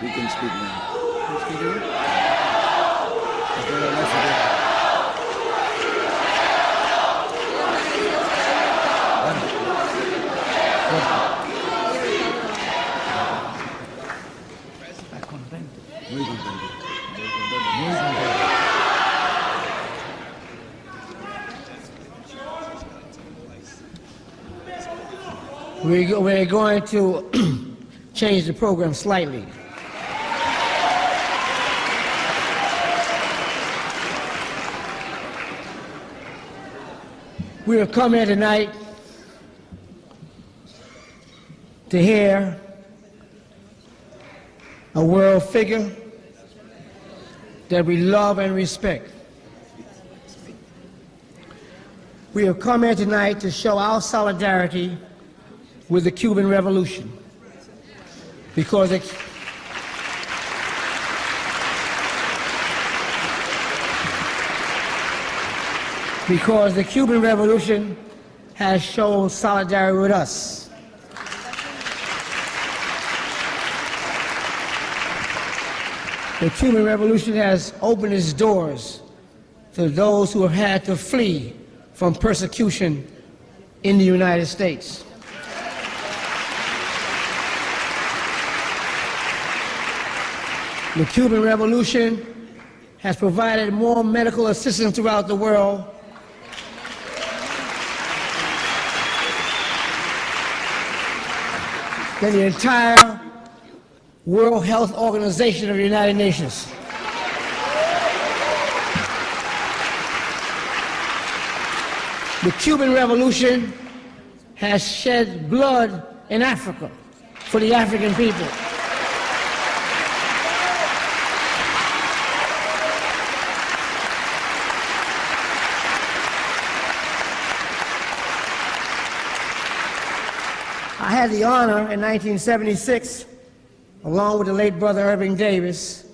You can speak now. Muy contento. Muy contento. We're going to change the program slightly. We have come here tonight to hear a world figure that we love and respect. We have come here tonight to show our solidarity with the Cuban Revolution because the Cuban Revolution has shown solidarity with us. The Cuban Revolution has opened its doors to those who have had to flee from persecution in the United States. The Cuban Revolution has provided more medical assistance throughout the world than the entire World Health Organization of the United Nations. The Cuban Revolution has shed blood in Africa for the African people. I had the honor in 1976, along with the late brother Irving Davis,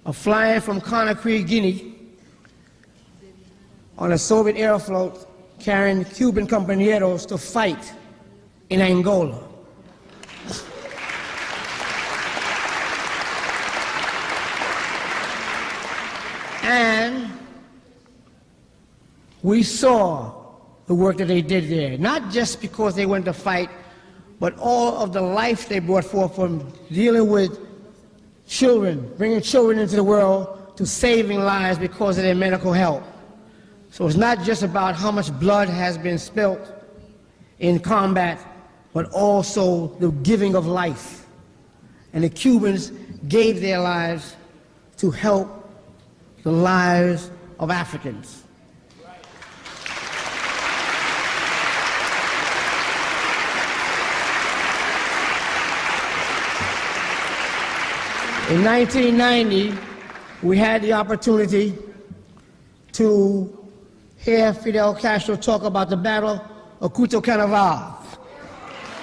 of flying from Conakry, Guinea, on a Soviet airfloat carrying Cuban compañeros to fight in Angola. And we saw the work that they did there, not just because they went to fight, but all of the life they brought forth from dealing with children, bringing children into the world, to saving lives because of their medical help. So it's not just about how much blood has been spilt in combat, but also the giving of life. And the Cubans gave their lives to help the lives of Africans. In 1990, we had the opportunity to hear Fidel Castro talk about the Battle of Cuto Canaveral,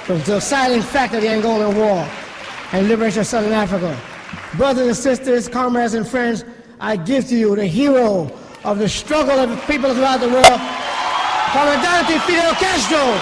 the silent fact of the Angolan War and liberation of Southern Africa. Brothers and sisters, comrades and friends, I give to you the hero of the struggle of the people throughout the world, Comandante Fidel Castro.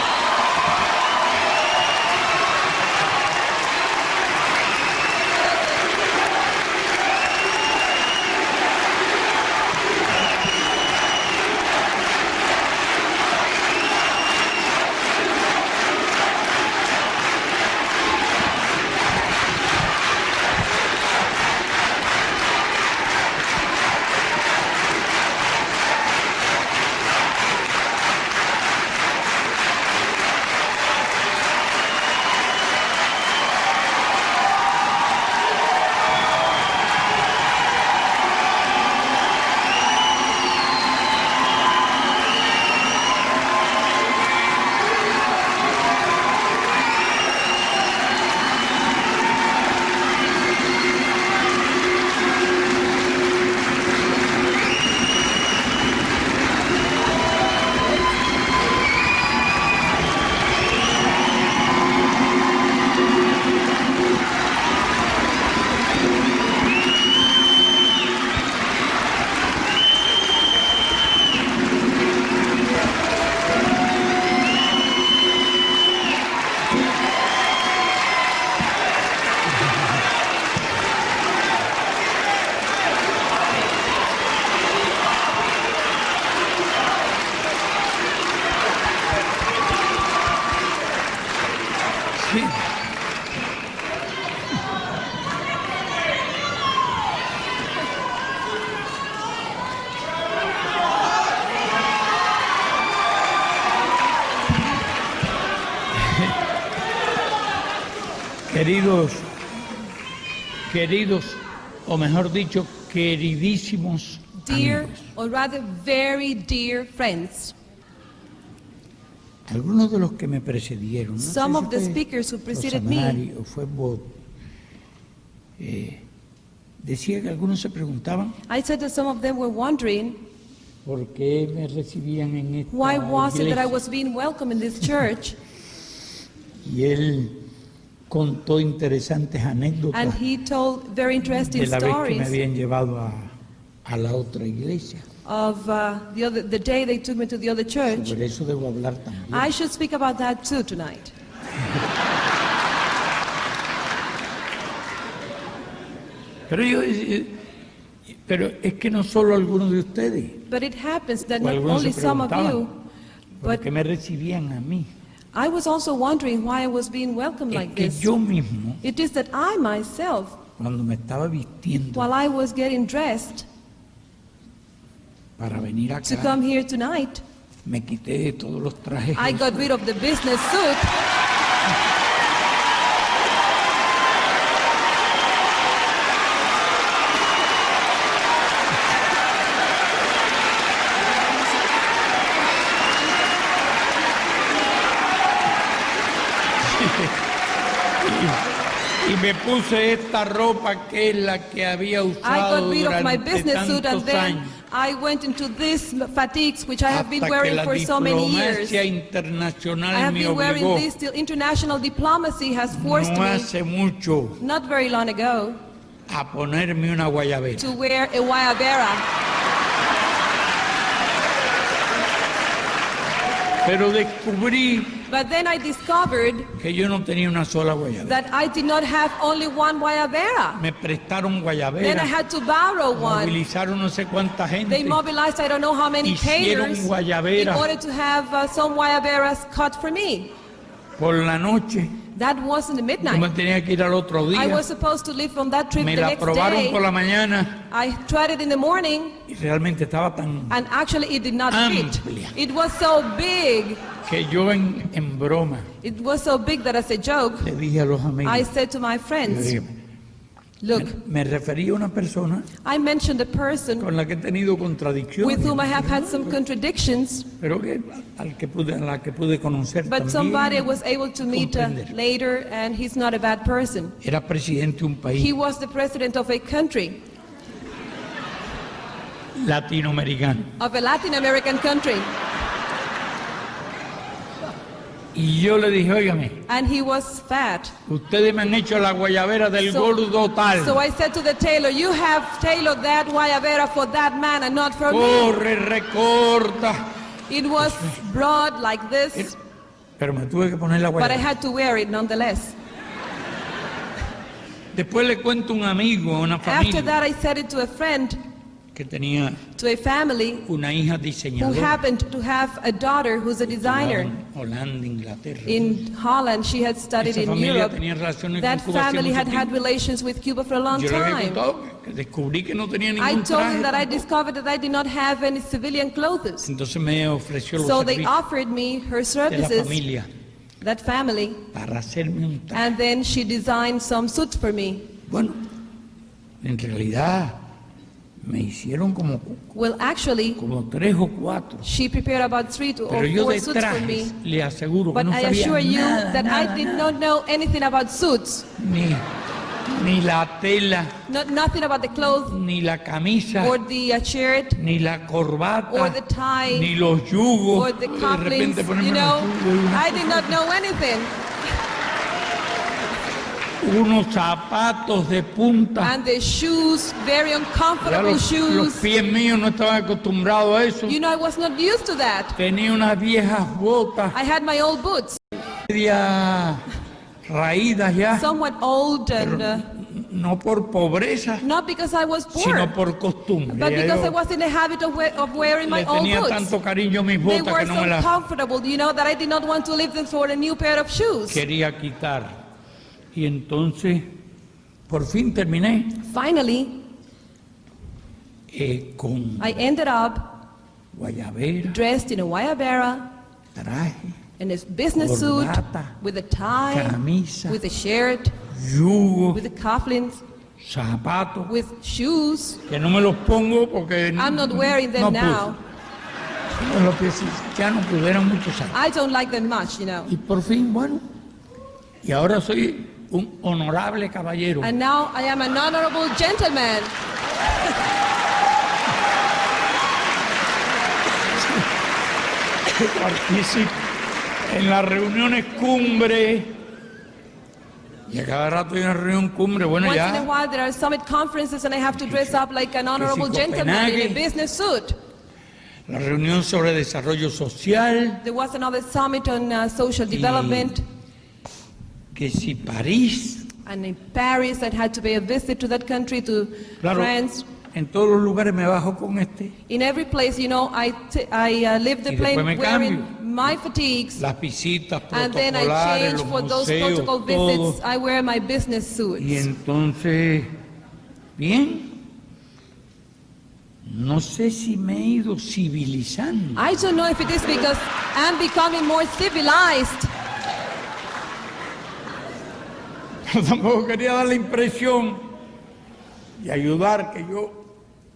Queridos, o mejor dicho, queridísimos Dear, amigos. or rather very dear friends, Algunos de los que me precedieron, no some sé of si the fue speakers who preceded me, Rosamari o fue Bob, decía que algunos se preguntaban I said that some of them were wondering, por qué me recibían en esta why was it that I iglesia. was being welcomed in this church? Y él contó interesantes anécdotas And he told very interesting de la vez que me stories habían llevado a la otra iglesia. of the day they took me to the other church. Sobre eso debo hablar también. I should speak about that too tonight. Pero es que no solo algunos de ustedes, But it happens that o not algunos only se some of preguntaban, you, ¿por but qué me recibían a mí? I was also wondering why I was being welcomed Es like que this. yo mismo, It is that I myself, cuando me estaba vistiendo while I was getting dressed para venir to acá, come here tonight, me quité todos los trajes. I got rid of the business suit. Y me puse esta ropa que es la que había I usado got rid of my durante business suit and tantos then años. I went into these fatigues which I have been Hasta que wearing la for so many years. diplomacia I internacional have me been wearing obligó this till international diplomacy has forced no me, hace mucho not very long ago, a ponerme una guayabera. to wear a guayabera. Pero descubrí But then I discovered que yo no tenía una sola guayabera. that I did not have only one guayabera. Me prestaron Then I guayabera, had to borrow one. movilizaron no sé cuánta They gente, mobilized I don't know how many hicieron tailors in guayabera order to have some guayaberas cut for me. por la noche. That was in the Yo me midnight. tenía que ir al otro I día. was supposed to leave from that trip Me the la next probaron por day. la mañana I tried it in the morning y realmente estaba tan and actually it did not fit. Amplia. It was so big. que yo en broma It was so big that as a joke, le dije a los I amigos, said to my yo friends, dije, look, me refería a una persona I mentioned a person con la que he tenido contradicciones, with whom I have had some contradictions, pero que a la que pude conocer but somebody I también. was able to meet comprender. later, and he's not a bad person. Era presidente de un He país was the president of a country, latinoamericano. of a Latin American country, Y yo le dije, óigame, and he was fat. ustedes me han hecho la guayabera del So- gordo tal. So I said to the tailor, you have tailored that guayabera for that man and not for me. Corre, recorta. It was broad like this, Pero me tuve que poner la but I guayabera. had to wear it nonetheless. Después le cuento a un amigo, a una After familia that, I said it to a friend, que tenía to a family una hija who diseñadora. happened to have a daughter who's a designer. En Holanda, Inglaterra. In Holland, she had studied Esa in familia Europe. tenía relaciones That con Cuba hace family mucho had had tiempo. relations with Cuba for a long Yo le había time. contado que descubrí que no tenía I ningún told him traje. that I discovered that I did not have any civilian clothes. Entonces me ofreció los So they servicios offered me her de la services, familia that family, para hacerme un traje. and then she designed some suits for me. Bueno, en realidad me hicieron como Well, actually, 3 o 4. she prepared about 3 or Pero yo 4 de suits for me. trajes le aseguro que But no I sabía assure you nada, that nada, I did nada. not know anything about suits, Ni la tela, nothing about the clothes ni la camisa, or the shirt ni la corbata, or the tie ni los yugos. or the De cufflinks, repente ponerme you know. unos yugos y I did not know anything. unos zapatos de punta. And the shoes, very Ya uncomfortable los shoes. pies míos no estaban acostumbrados a eso. You know, I was not used to that. Tenía unas viejas botas, I had my old boots, media raídas ya, somewhat old, and no por pobreza, not because I was poor, sino por costumbre. but Ya because yo I was in the habit of wearing my le old tenía boots. tanto cariño a mis They botas were que no so me las comfortable, you know, that I did not want to leave them for a new pair of shoes. quería quitar. Y entonces, por fin terminé Finally, con I ended up guayabera, dressed in a guayabera, traje, in a business suit, Corbata, with a tie, camisa, with a shirt, yugos, with the cufflinks, zapatos, with shoes. que no me los pongo porque I'm not wearing them no now. pude. Los pies ya no pude, eran muchos años. I don't like them much, you know. Y por fin, bueno, y ahora soy un honorable caballero. And now I am an honorable gentleman. Participo en las reuniones cumbre. Y a cada rato hay una reunión cumbre. Bueno, Once in a ya. while there are summit conferences and I have to dress up like an honorable gentleman in a business suit. La reunión sobre desarrollo social. There was another summit on social development. Que si París. And in Paris I had to pay a visit to that country, to Claro, France. en todos los lugares me bajo con este. In every place, you know, I leave the Y plane después me wearing cambio. my fatigues. Las visitas And then I protocolares, change los for those museos, protocol todo. visits. I wear my business Y suits. entonces, bien. No sé si me he ido civilizando. I don't know if it is because I'm becoming more civilized. Yo tampoco quería dar la impresión y ayudar que yo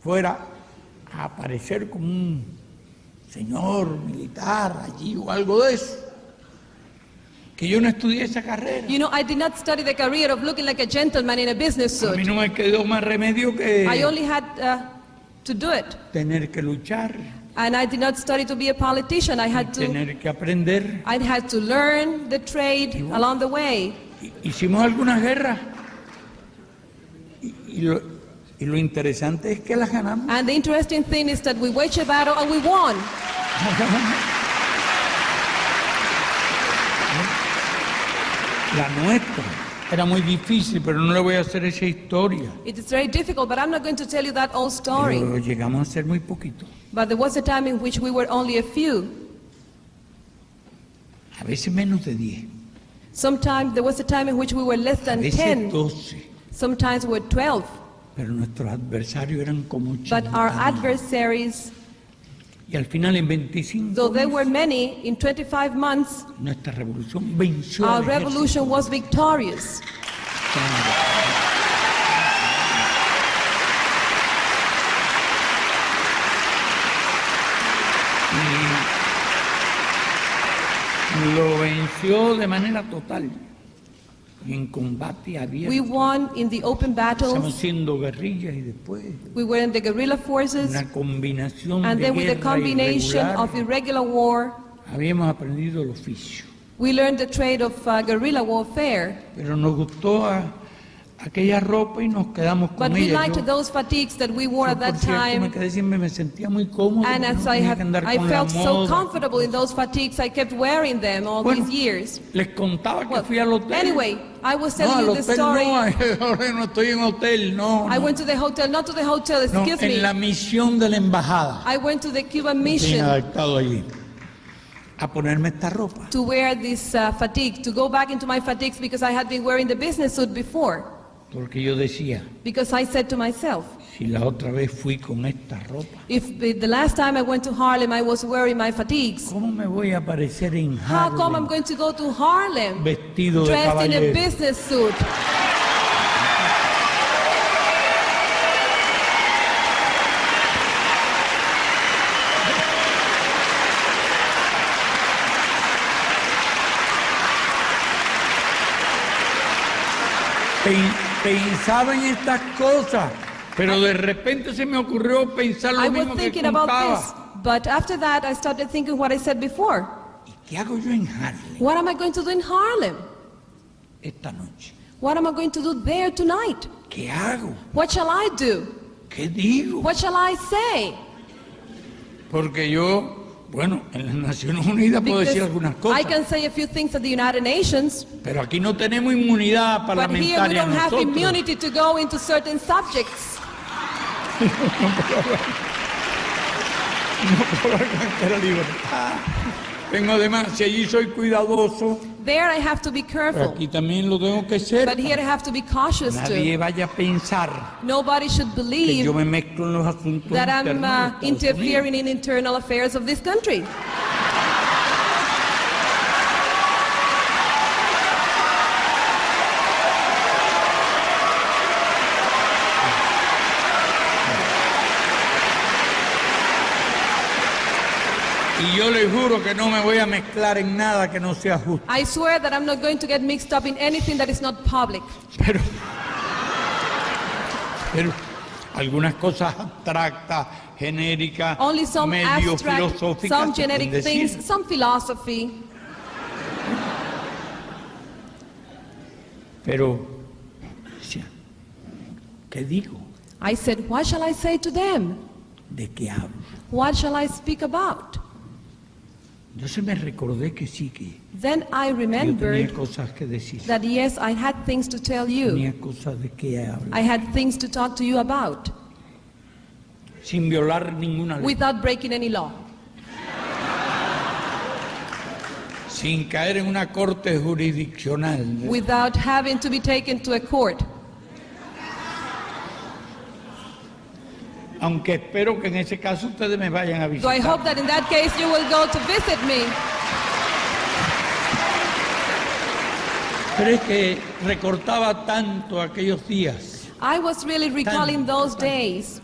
fuera a aparecer como un señor militar allí o algo de eso. Que yo no estudié esa carrera. You know, I did not study the career of looking like a gentleman in a business A mí suit. no me quedó más remedio que I only had to do it. tener que luchar, And I did not study to be a politician. I had tener que aprender. to learn the trade along the way. Hicimos algunas guerras y lo interesante es que las ganamos. And the interesting thing is that we waged a battle and we won. La nuestra era muy difícil, pero no le voy a hacer esa historia. It is very difficult, but I'm not going to tell you that old story. Pero llegamos a ser muy poquito. But there was a time in which we were only a few. A veces menos de 10. Sometimes there was a time in which we were less A than veces 10. 12. Sometimes we were 12. Pero nuestros adversarios eran como 80. But our adversaries, Y al final en 25 though there were meses, many, in 25 months, nuestra revolución venció our al ejército. revolution was victorious. Y lo venció de manera total. Y en combate abierto. We won in the open Estamos battles. siendo guerrillas y después We were in the guerrilla forces. una combinación And de then with the guerra combination irregular, of irregular war, habíamos aprendido el oficio. we learned the trade of guerrilla warfare. Pero nos gustó aquella ropa y nos quedamos con But we ella. liked those fatigues that we wore Yo, at that por cierto, me time. quedé siempre, me sentía muy cómodo. And no as I tenía que andar con la felt so moda. comfortable in those fatigues, I kept wearing them all Bueno, these years. les contaba que Well, fui al hotel. anyway, I was No, telling al you the hotel story. no, ahora no estoy en hotel, no. I no. went to the hotel, not to the hotel, No, excuse en la me. misión de la embajada. I went to the Cuban Bien mission adaptado allí. A ponerme esta ropa. to wear this fatigue, to go back into my fatigues because I had been wearing the business suit before. Porque yo decía, Because I said to myself, si la otra vez fui con esta ropa, if the last time I went to Harlem I was wearing my fatigues, ¿cómo me voy a aparecer en how come I'm Harlem going to go to Harlem vestido de dressed in a caballero? business suit? Pensaba en estas cosas, pero de repente se me ocurrió pensar I lo was mismo que thinking about this, contaba. but after that I started thinking what I said before. ¿Y qué hago yo en Harlem What am I going to do in Harlem? esta noche? What am I going to do there tonight? ¿Qué hago? What shall I do? ¿Qué digo? What shall I say? Porque yo, bueno, en las Naciones Unidas puedo decir algunas I cosas, can say a few things at the United Nations, pero aquí no tenemos inmunidad but here we parlamentaria don't have nosotros. immunity to go into certain subjects. No puedo alcanzar la libertad. Tengo además, si allí soy cuidadoso, There I have to be pero careful, aquí también lo tengo que ser. but here I have to be cautious Nadie too. vaya a pensar Nobody should que believe yo me mezclo en los asuntos that I'm internos de Estados Unidos. interfering in internal affairs of this country. Y yo les juro que no me voy a mezclar en nada que no sea justo. I swear that I'm not going to get mixed up in anything that is not public. Pero algunas cosas abstractas, genéricas, Only some medio abstract, filosóficas. some se pueden genetic decir. things, some philosophy. Pero, decía, ¿qué digo? I said, what shall I say to them? ¿De qué hablo? What shall I speak about? Entonces me recordé que sí, que Then I yo tenía remembered cosas que decir. that yes, I had things to tell you. Tenía cosas de qué hablar. I had things to talk to you about Sin violar ninguna ley. without breaking any law. Sin caer en una corte jurisdiccional. Without having to be taken to a court. Aunque espero que en ese caso ustedes me vayan a So I visitar. hope that in that case you will go to visit me. Pero es que recortaba tanto aquellos días I was really recalling those days.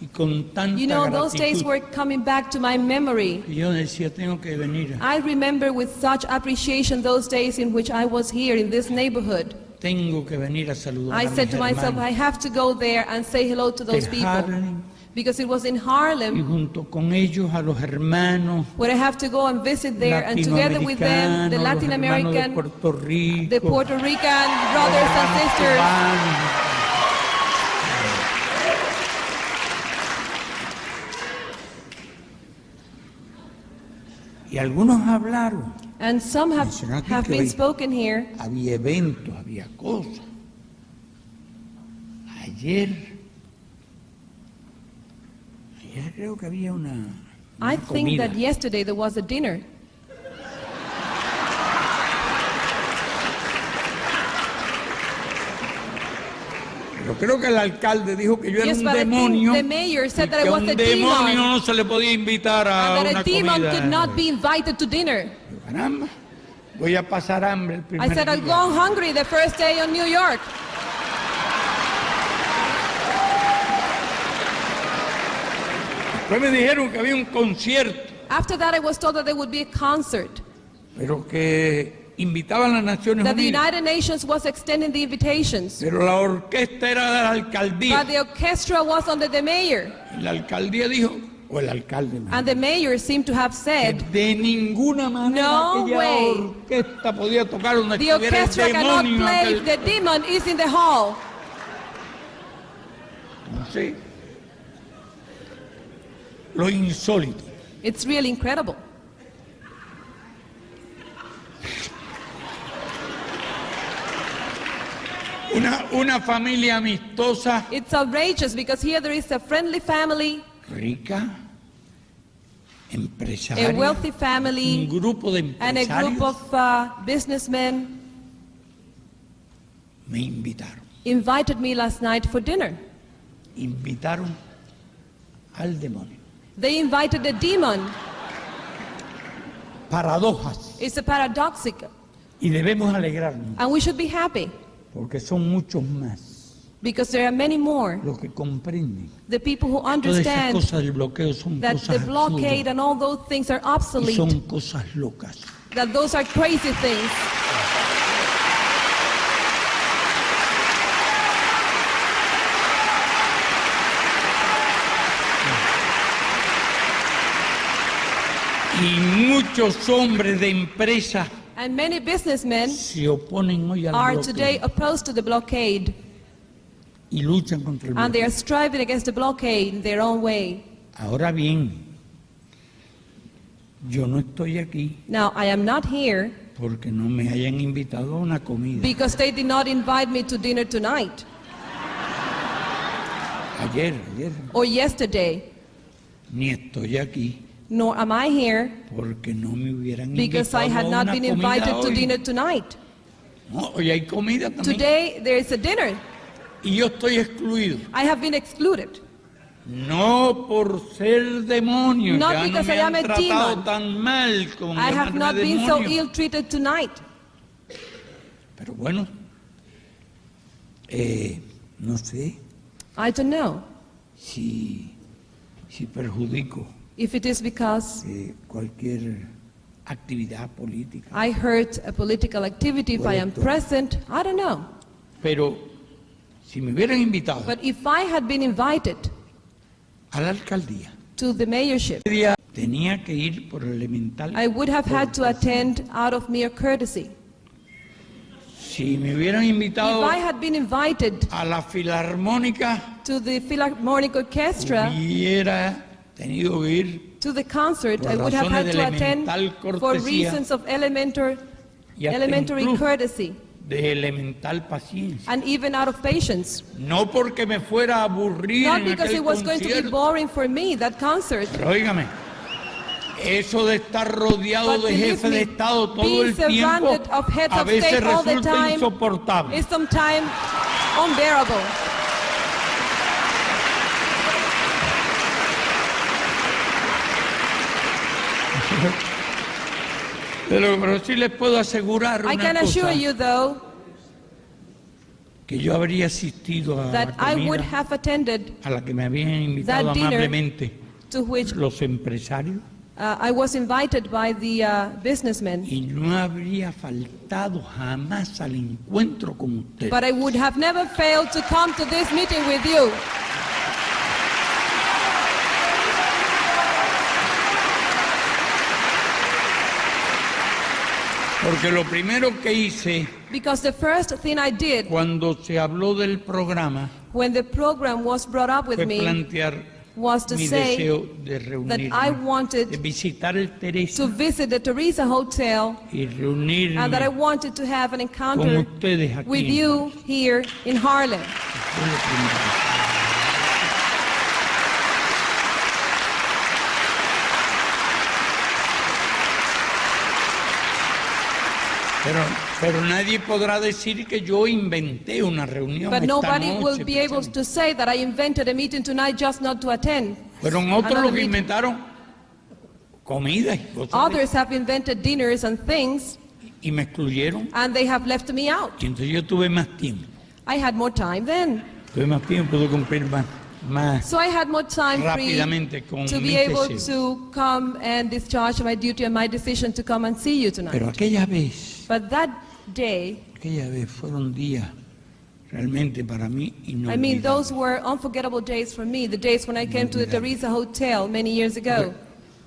y con tanta You know, those days gratitud were coming back to my memory. que yo decía, tengo que venir, I remember with such appreciation those days in which I was here in this neighborhood. tengo que venir a saludar I a said mis to myself, I hermanos have to go there and say hello to those de people. Harlem, Because it was in y Harlem junto con ellos a los hermanos where I have to go and visit there, and together with them, the latinoamericanos, Latin los hermanos de American, Puerto Rico, the Puerto Rican los brothers and hermanos sisters. cubanos. Y algunos hablaron, And some have Mencionaste que been hoy spoken here. había eventos, había cosas. Ayer creo que había una I think comida. that yesterday there was a dinner. Pero creo que el alcalde dijo que yo era Yes, un but I think demonio. the mayor said y that I que was un a demonio demon. no se le podía invitar a And that una a demon comida. could not be invited to dinner. Caramba, voy a pasar hambre el primer I said I'll día. go hungry the first day on New York. Después me dijeron que había un concierto, After that, I was told that there would be a concert, pero que invitaban a las Naciones that the Unidas. United Nations was extending the invitations, Pero la orquesta era de la alcaldía. but the orchestra was under the mayor. Y la alcaldía dijo, o el alcalde, mejor, And the mayor seemed to have que said, de ninguna manera No aquella way. orquesta podía tocar donde the estuviera el orchestra cannot demonio. play if aquel- the demon is in the hall. No sé. Lo insólito. It's really incredible. Una familia amistosa, It's outrageous because here there is a friendly family, rica, empresaria, a wealthy un family, grupo de and a group empresarios of businessmen me invitaron. invited me last night for dinner. Invitaron al demonio. They invited a demon. Paradojas. It's a paradoxical, Y debemos alegrarnos, and we should be happy porque son muchos más because there are many more. los que comprenden. The people who Todas esas understand cosas del bloqueo son that the cosas blockade absurdas and all those things are y obsolete, son cosas locas. that those are crazy things. Y muchos hombres de empresa And many businessmen se oponen hoy al are bloqueo today opposed to the blockade, y luchan contra el and they bloqueo. are striving against the blockade in their own way. Ahora bien, yo no estoy aquí Now, I am not here porque no me hayan invitado a una comida. because they did not invite me to dinner tonight Ayer, or yesterday, ni estoy aquí nor am I here porque no me hubieran because I invitado had a not una been comida invited to hoy. dinner tonight. No, hoy hay comida también. Today, there is a dinner. Y yo estoy excluido. I have been excluded. No por ser demonio, Not ya no because me I am han a tratado demon. tan mal como I have llamarme not been so demonio. ill-treated tonight. Pero bueno, no sé I don't know si perjudico if it is because cualquier actividad política. I heard a political activity, if I am present, I don't know. Pero si me hubieran invitado But if I had been invited a la alcaldía, to the mayorship, tenía que ir por elemental. I would have had to attend out of mere courtesy. Si me hubieran If invitado I had been invited a la filarmónica, to the Philharmonic Orchestra, hubiera tenido que ir to the concert, por I would have had razones to de attend elemental for cortesía reasons of elementary y hasta incluso courtesy de elemental paciencia. and even out of patience. No porque me fuera a aburrir Not en because aquel it was going to be concierto. boring for me, that concert. Pero óigame, eso de estar rodeado But de believe jefes de me, Estado todo being el tiempo surrounded of heads a of veces state all the resulta time insoportable. is sometimes unbearable. Pero sí les puedo asegurar I una can assure cosa, you, though, que yo habría asistido a la that I would comida have attended a la que me habían invitado that dinner amablemente to which los empresarios I was invited by the businessmen. y no habría faltado jamás al encuentro con ustedes. But I would have never failed to come to this meeting with you. Porque lo primero que hice Because the first thing I did cuando se habló del programa when the program was brought up with fue me plantear was to mi say deseo de that reunirme, I de wanted visitar el Teresa to visit the Teresa Hotel y reunirme and that I wanted to have an con encounter ustedes aquí. with you here in Harlem. Fue lo primero. Pero nadie podrá decir que yo inventé una reunión But esta nobody will noche, be able precisamente. to say that I invented a meeting tonight just not to attend. Fueron otros another los que meeting. inventaron comida y cosas de- Others have invented dinners and things, y me excluyeron. and they have left me out. Y entonces yo tuve más tiempo. I had more time then. Tuve más tiempo, pude cumplir más So I had more time free rápidamente con to mis be able deseos. to come and discharge my duty and my decision to come and see you tonight. Pero aquella vez But that day, fueron días realmente para mí I mean, inolvidables. those were unforgettable days for me, the days when I came to the Teresa Hotel many years ago.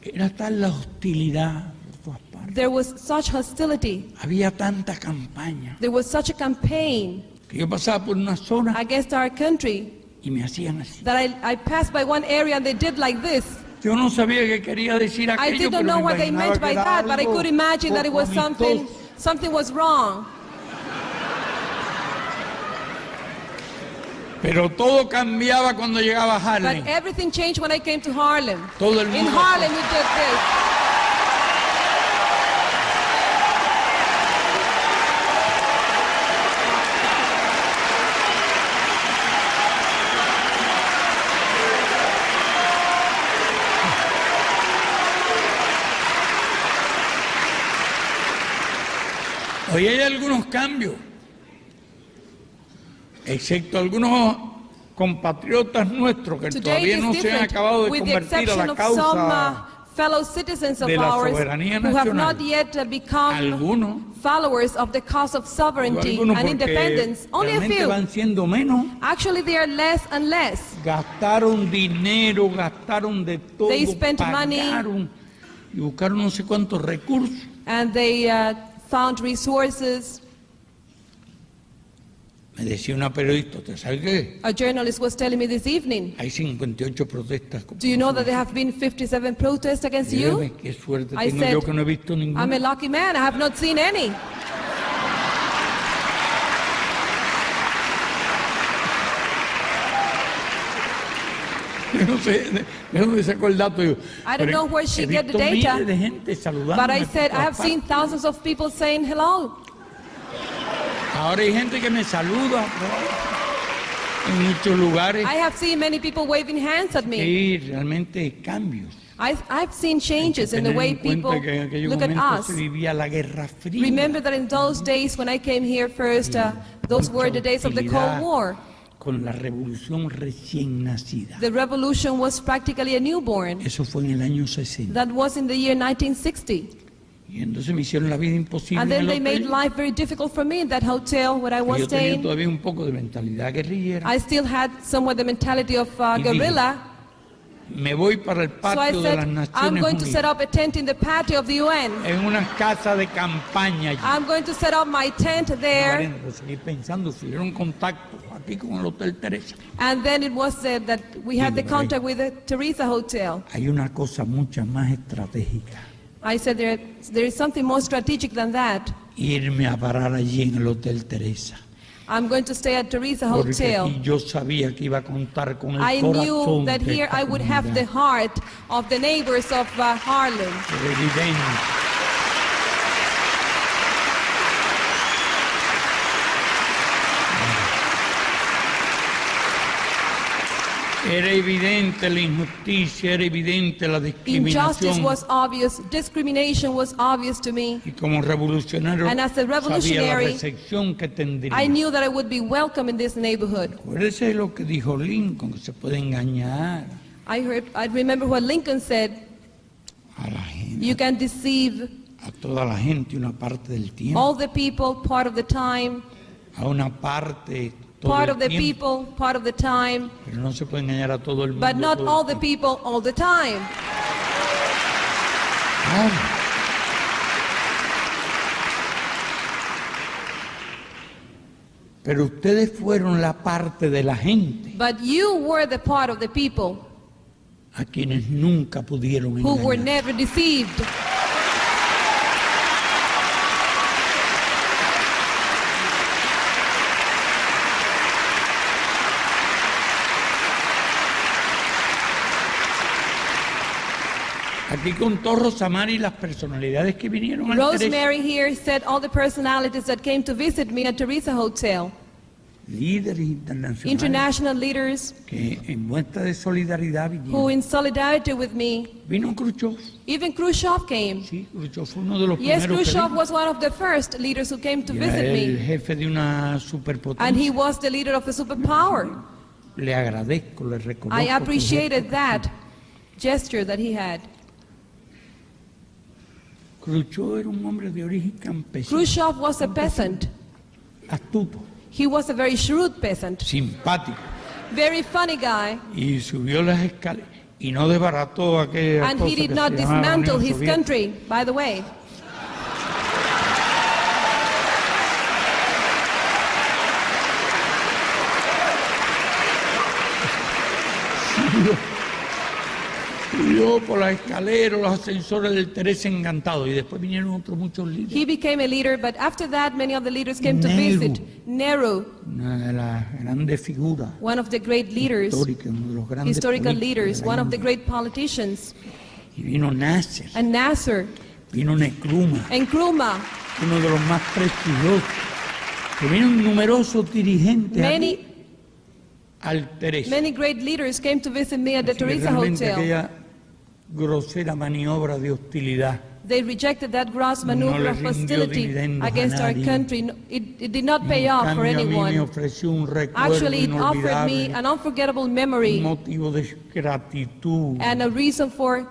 Era tal la hostilidad por todas partes. There was such hostility, Había tanta campaña there was such a campaign que yo pasaba por una zona against our country y me hacían así. that I passed by one area and they did like this. Yo no sabía qué quería decir I aquello, didn't pero know me what they imaginaba meant que by era that, but I algo could imagine that it was poco amistoso. something was wrong. Pero todo cambiaba cuando llegaba a Harlem. But everything changed when I came to Harlem. Todo el In mundo- Harlem we did this. Hoy hay algunos cambios, excepto algunos compatriotas nuestros que Today todavía is no se han different, acabado de with the convertir a exception la of some causa. fellow citizens of de la ours soberanía who have nacional. not yet become Algunos, followers of the cause of sovereignty algunos and porque independence. Only a realmente few. van siendo menos. Actually, they are less and less. Gastaron dinero, gastaron de todo, They spent money. pagaron y buscaron no sé cuántos recursos. And they found resources. Me decía una periodista, ¿usted sabe qué? A journalist was telling me this evening, Hay 58 protestas. do you know that there have been 57 protests against you? Dígame, qué suerte I tengo said, yo que no he visto I'm a ninguna. lucky man, I have not seen any. Yo no sé de dónde sacó el dato. Yo, I don't pero know where she he get the visto data, miles de gente saludando. But I said, I have seen thousands of people saying hello. Ahora hay gente que me saluda en muchos lugares. I have seen many people waving hands at me. Sí, realmente hay cambios. I've seen changes in the Tener way en cuenta people que en aquellos look at momentos us. se vivía la Guerra Fría. Remember that in those days when I came here first, those were the days of the Cold War. con la revolución recién nacida. The revolution was practically a newborn. Eso fue en el año 60. That was in the year 1960. Y entonces me hicieron la vida imposible And en then el they made hotel. life very difficult for me in that hotel where I was Yo tenía staying. todavía un poco de mentalidad guerrillera. I still had somewhat the mentality of Y dije, guerrilla. Me voy para el So I patio de las said, I'm Naciones going to set Unidas, up a tent in the patio of the UN. en una casa de campaña allí. I'm going to set up my tent there. Mariana, pues seguí pensando, subieron contacto aquí con el Hotel Teresa. And then it was said that we had the contact with the Teresa Hotel. Hay una cosa mucho más estratégica. I said there is something more strategic than that. Irme a parar allí en el Hotel Teresa. I'm going to stay at Teresa Porque Hotel. aquí yo sabía que iba a contar con el I knew corazón that de here esta I would have the comunidad. heart of the neighbors of Harlem. Era evidente. Era evidente la injusticia, era evidente la Injustice discriminación. was obvious, discrimination was obvious to me. Y como revolucionario And as a sabía la revolutionary, recepción que tendría. I knew that I would be welcome in this neighborhood. Acuérdese de lo que dijo Lincoln, que se puede engañar I remember what Lincoln said, a la gente, you can deceive a toda la gente una parte del tiempo, all the people part of the time, a una parte todo part el of the tiempo, people part of the time, pero no se puede engañar a todo el mundo. but not todo el all the tiempo. people all the time. Claro. Pero ustedes fueron la parte de la gente But you were the part of the people a quienes nunca pudieron who were engañar. never deceived. Aquí contó Rosamari las personalidades que vinieron al Teresa. Rosemary here said all the personalities that came to visit me at Teresa Hotel. Líderes internacionales International leaders que en muestra de solidaridad who vinieron. in solidarity with me, Vino Khrushchev. even Khrushchev came. Sí, Khrushchev fue uno de los Yes, primeros que Khrushchev vino. was one of the first leaders who came to Y era visit el me. jefe de una And superpotencia. he was the leader of a superpower. Le agradezco, le reconozco. I su gesto. appreciated that gesture that he had. Khrushchev era un hombre de origen campesino, Khrushchev was a peasant. astuto, He was a very shrewd peasant. simpático, Very funny guy. y subió las escaleras y no desbarató aquella And cosa he did que not se llamaba dismantle Unión his Soviética. country, by the way. Subió por las escaleras, los ascensores del Teresa encantado, y después vinieron otros muchos líderes. He became a leader, but after that, many of the leaders came to Nehru. visit. Nehru, Una de las grandes figuras one of the great leaders, históricas, uno de los grandes historical políticos leaders, de la one of the India. great politicians, Y vino Nasser, and Nasser, vino Nkrumah, and Nkrumah. uno de los más prestigiosos. Que vinieron numerosos dirigentes Many, aquí al Teresa. many great leaders came to visit me at the Así que Teresa realmente Hotel. aquella grosera maniobra de hostilidad They rejected that gross No maneuver le of rindió hostility dividendos a against our nadie. country. No, it did not pay En off for cambio, a mí me anyone. ofreció un recuerdo Actually, it offered me inolvidable, an unforgettable un memory motivo de gratitud and a reason for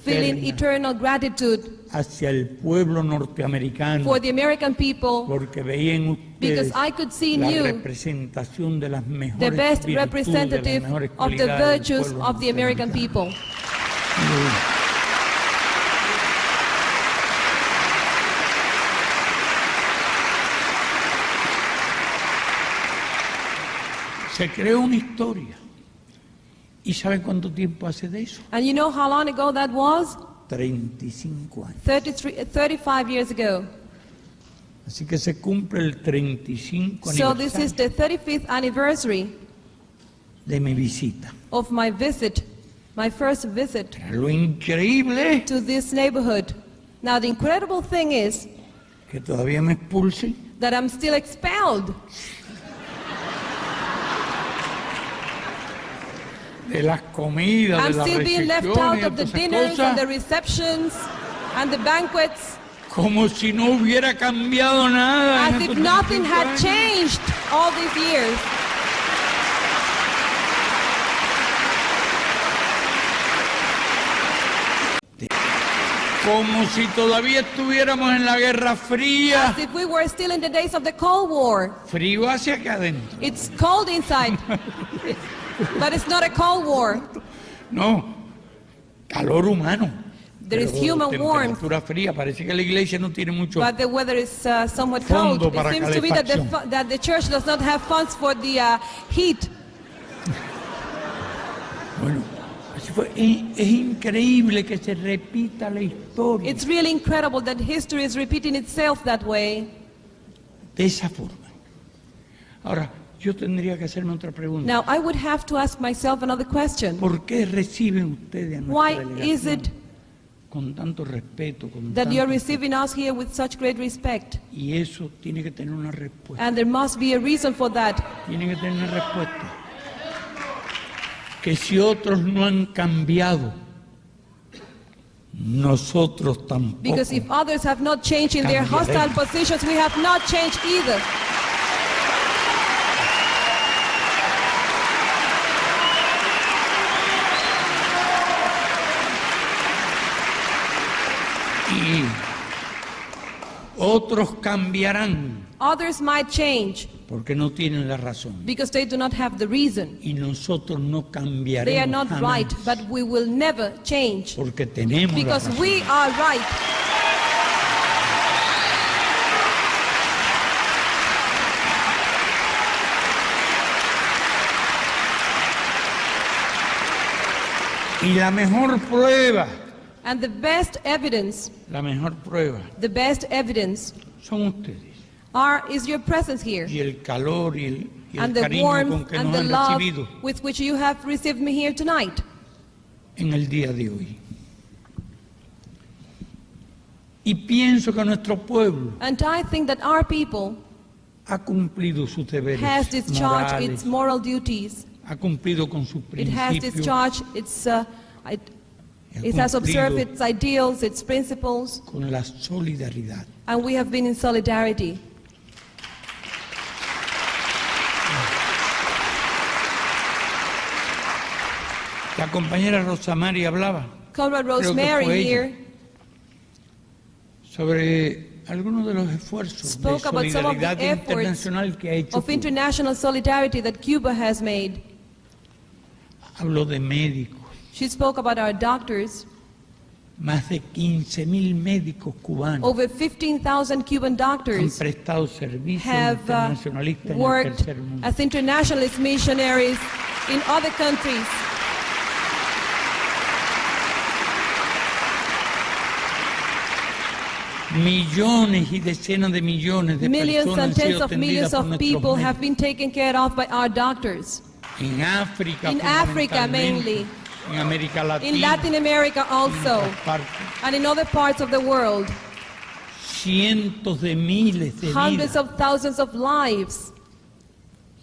feeling eterna eternal gratitude hacia el pueblo norteamericano, for the American people, porque veía en because ustedes I could see in la you representación de las the mejores best virtudes, de las representative mejores of the cualidades del virtues pueblo of the American norteamericano. people. Se creó una historia. ¿Y saben cuánto tiempo hace de eso? And you know how long ago that was? 35 años. 35 years ago. Así que se cumple el 35 So this is aniversario the 35th anniversary de mi visita. of my visit, my first visit Lo increíble to this neighborhood. Now the incredible thing is que todavía me expulsen. that I'm still expelled De las comidas, I'm de las still being left recepciones, out de of the todas esas dinners and the cosas, receptions and the banquets, como si no hubiera cambiado nada. en as if estos nothing 35 had años. changed all these years. Como si todavía estuviéramos en la Guerra Fría. As if we were still in the days of the Cold War. Frío hacia acá adentro. It's cold inside, but it's not a Cold War. No, calor humano. There is human warmth, Temperatura fría. Parece que la iglesia no tiene mucho. but the weather is somewhat cold. Fondo It para seems to be calefacción. that the church does not have funds for the heat. Bueno, es increíble que se repita la historia It's really incredible that history is repeating itself that way. de esa forma. Ahora, yo tendría que hacerme otra pregunta. Now, I would have to ask myself another question. ¿Por qué reciben ustedes a Why nuestra is delegación it con tanto respeto, con that you're tanto- receiving us here with such great respect? Y eso tiene que tener una respuesta. And there must be a reason for that. Tiene que tener una respuesta. Que si otros no han cambiado, nosotros tampoco. Because if others have not changed in their hostile positions, we have not changed either. Y otros cambiarán Others might change porque no tienen la razón. because they do not have the reason. Y nosotros no cambiaremos They are not jamás, right, but we will never change porque tenemos la because razón. we are right. Y la mejor prueba, And the best evidence, la mejor prueba son ustedes. is your presence here. Y el calor y el And the cariño con warmth que and nos the han love recibido with which you have received me here tonight. en el día de hoy. Y pienso que nuestro pueblo And I think that our people ha cumplido sus deberes has discharged morales, its moral duties. ha cumplido con sus It has principios, discharged it has observed its ideals, its principles, con la solidaridad. and we have been in solidarity. La compañera Rosamari hablaba Comrade Creo que Rosemary fue ella. here sobre algunos de los esfuerzos de spoke about some of the solidaridad efforts internacional que ha hecho of Cuba. international solidarity that Cuba has made. Habló de médicos, She spoke about our doctors. más de 15.000 médicos cubanos Over 15,000 Cuban han doctors prestado servicios have internacionalistas en el worked tercer mundo. as internationalist missionaries in other countries. Millones y decenas de millones de Millions personas han and tens sido of atendidas millions por of nuestros people médicos. have been taken care of by our doctors. En África, In Africa fundamentalmente, mainly. en América Latina, In Latin America en also, otras partes. and in other parts of the world. Cientos de miles de Hundreds vidas of thousands of lives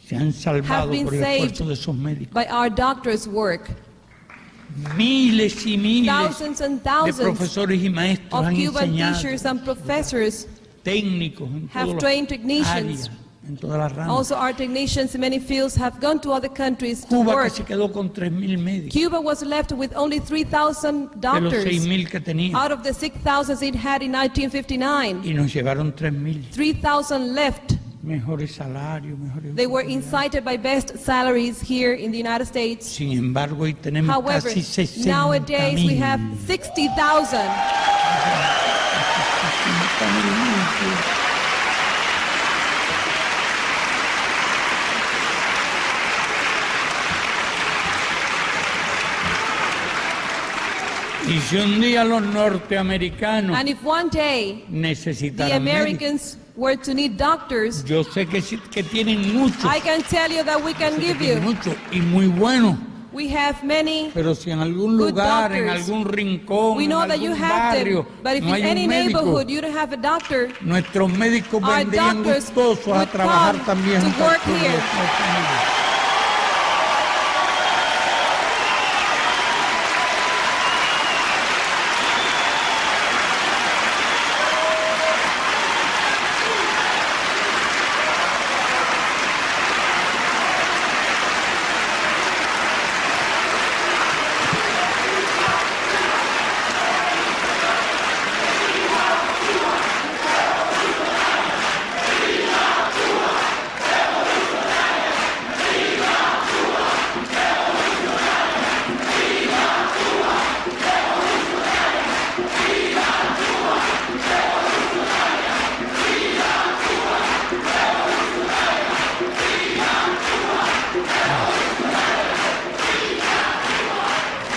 se han salvado been por el saved esfuerzo de esos médicos. by our doctors' work. Miles y miles Thousands and de thousands profesores y maestros of han Cuban enseñado, teachers and professors, técnicos en have todas trained las technicians. áreas, en todas las ramas. also our technicians in many fields have gone to other countries to Cuba que work. se quedó con 3.000 médicos Cuba was left with only 3,000 de los doctors 6.000 que tenía out of the 6,000 it had in 1959. y nos llevaron 3.000. 3,000 left. Mejores salarios, mejores They were oportunidades. incited by best salaries here in the United States. Sin embargo, hoy tenemos However, casi 60.000. nowadays we have 60,000. Y si un día los norteamericanos And if one day the necesitaran médicos, Americans were to need doctors, yo sé que, que tienen muchos, I can tell you that we can give you. muchos y muy buenos, We have many. pero si en algún Good lugar, en doctors. algún rincón, We know en that you algún have barrio, them, but if no in hay any un médico, neighborhood you don't have a doctor, nuestros médicos our vendrían doctors gustosos a would trabajar come también to junto work con here. los Estados Unidos.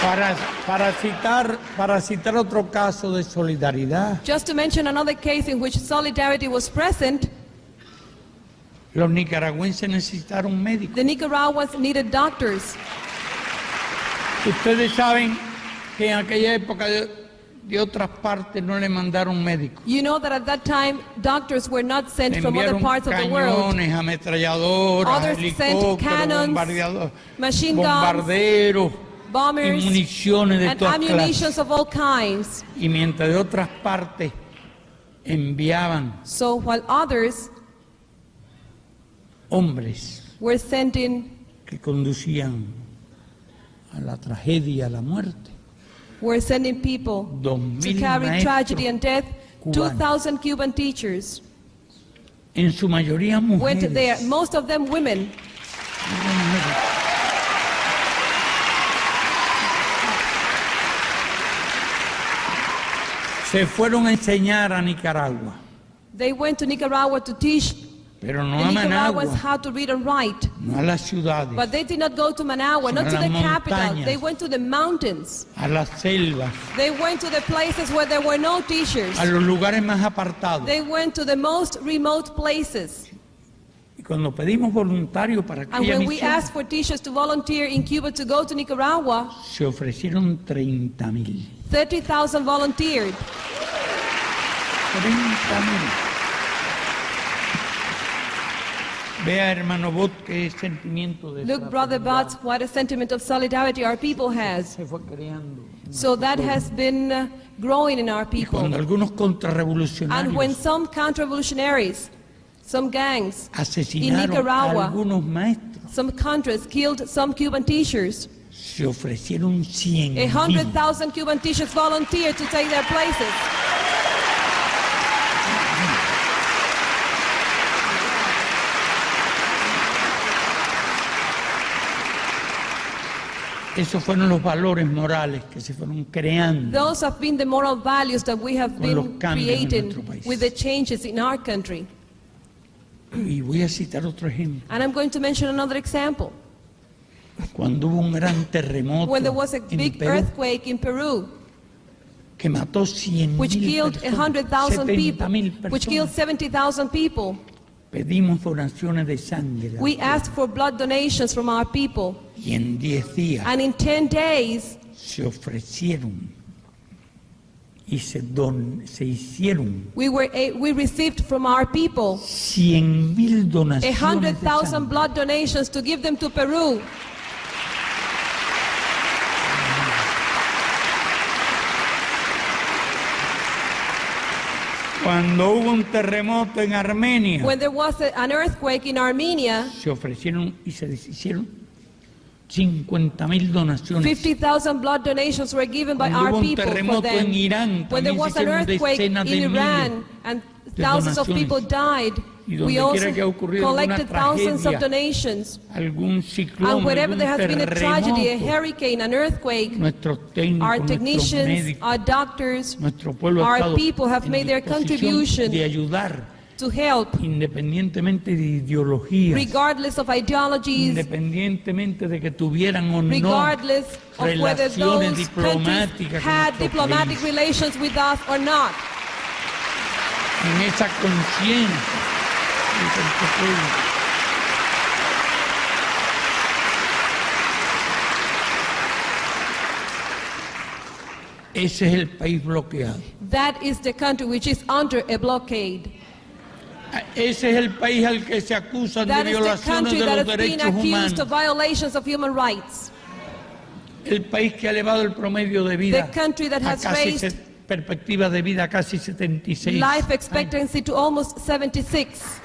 Para citar otro caso de solidaridad, Just to mention another case in which solidarity was present, los nicaragüenses necesitaron médicos. the Nicaraguans needed doctors. Ustedes saben que en aquella época de otras partes no le mandaron médicos. You know that at that time, doctors were not sent Le from other enviaron parts of the world. cañones, ametralladoras, Others sent helicópteros, cannons, machine guns, bombarderos y bombers, municiones de and todas clases. ammunitions of all kinds. Y mientras de otras partes enviaban So while others hombres were sent in, que conducían a la tragedia, a la muerte, were sending people 2,000 to carry maestros tragedy and death, cubanos. 2,000 Cuban teachers en su mayoría went there, mujeres. most of them women. Se fueron a enseñar a Nicaragua, They went to Nicaragua to teach pero no the a Nicaraguans Managua, how to read and write. no a las ciudades, But they did not go to Managua, not to Sino a the las capital. montañas. They went to the mountains. a las selvas, They went to the places where there were no teachers. a los lugares más apartados. They went to the most remote places. Y cuando pedimos voluntarios para And aquella when we misión, asked for teachers to volunteer in Cuba to go to Nicaragua, se ofrecieron 30,000. 30,000 volunteered. 30,000. Vea, hermano Bot, qué sentimiento de Look, Brother fraternidad Butts, what a sentiment of solidarity our people has. se fue creando. So that has been growing in our Y cuando people. algunos And when contrarrevolucionarios some counter-revolutionaries, some gangs in asesinaron a Nicaragua, algunos maestros, some countries killed some Cuban teachers, se ofrecieron 100,000. 100,000 Cuban teachers volunteered to take their places. Esos fueron los valores morales que se fueron creando. Those have been the moral values that we have Con los been cambios en creating nuestro país. with the changes in our country. Y voy a citar otro ejemplo. And I'm going to mention another example. Cuando hubo un gran terremoto When there was a en big Perú earthquake in Peru, que mató 100,000 which killed personas, 100,000 people, 70,000 which killed personas. 70,000 people, Pedimos donaciones de sangre. we asked for blood donations from our people. Y en 10 días And in 10 days, se ofrecieron y se hicieron we received from our people 100,000 donaciones de 100,000 sangre. blood donations to give them to Peru. Cuando hubo un terremoto en Armenia, When there was an earthquake in Armenia, se ofrecieron y se hicieron 50,000 donaciones. 50,000 blood donations were given by Cuando our hubo un people for terremoto them. en Irán, When there también was se an hicieron earthquake in decenas de Iran miles and de thousands of donaciones. people died, Y donde we quiera que haya also ocurrido alguna collected thousands of tragedia, donations. algún ciclón, And wherever algún there has been a tragedy, a terremoto, hurricane, an earthquake, nuestros técnicos, our nuestros technicians, médicos, our doctors, nuestro pueblo ha our estado people have en made their disposición contribution de ayudar, to help, independientemente de ideologías, regardless of ideologies, independientemente de que tuvieran o no regardless of whether relaciones those diplomáticas countries con had nuestro diplomatic país. relations with us or not. En esa conciencia de nuestro pueblo. Ese es el país bloqueado. That is the country which is under a blockade. Ese es el país al que se acusan de That is the violaciones country de that los has been derechos accused of humanos. violations of human rights. El país que ha elevado el promedio de vida The country that a has casi raised perspectiva de vida a casi 76 life expectancy to almost 76.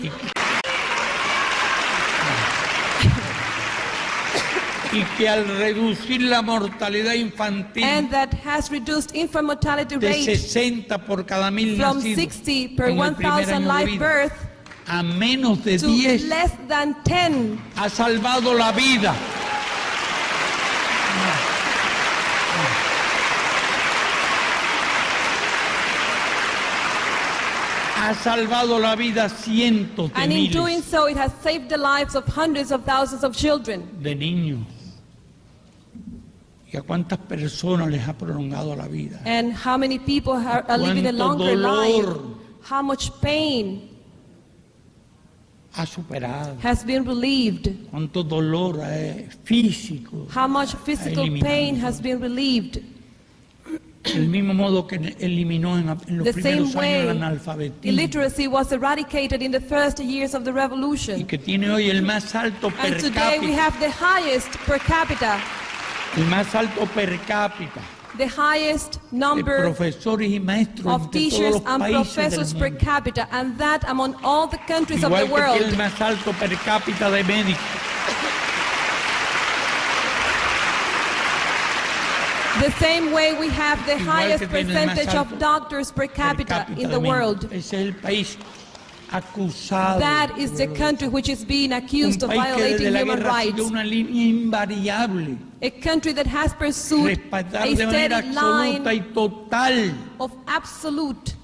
Y que al reducir la mortalidad infantil And that has reduced infant mortality de rate 60 por cada 1,000 from nacidos 60 per en el primer 1,000 año de live vida birth a menos de to 10 less than 10. ha salvado la vida. Ha salvado la vida a cientos de And in doing miles so, it has saved the lives of hundreds of thousands of children de niños y a cuántas personas les ha prolongado la vida. And how many people are living a longer life. How much pain Ha superado. has been relieved. Cuánto dolor físico. How much physical pain has been relieved. Del mismo modo que eliminó en los The primeros same años el way analfabetismo. illiteracy was eradicated in the first years of the Y revolution. que tiene hoy el más alto And per today we cápita. have the highest per capita, El más alto per cápita. the highest De number profesores y maestros of de todos teachers los and países professors del per mundo. capita, and that among all the countries of Igual the que tiene el world. más alto per cápita de médicos. The same way we have the Igual highest que tiene el más percentage of alto doctors per capita in de the médicos. world. Ese es el país acusado. That is the country which is being Un accused of país que desde violating la human guerra rights. siguió una línea invariable. A country that has pursued Respetar a de manera steady absoluta line y total of absolute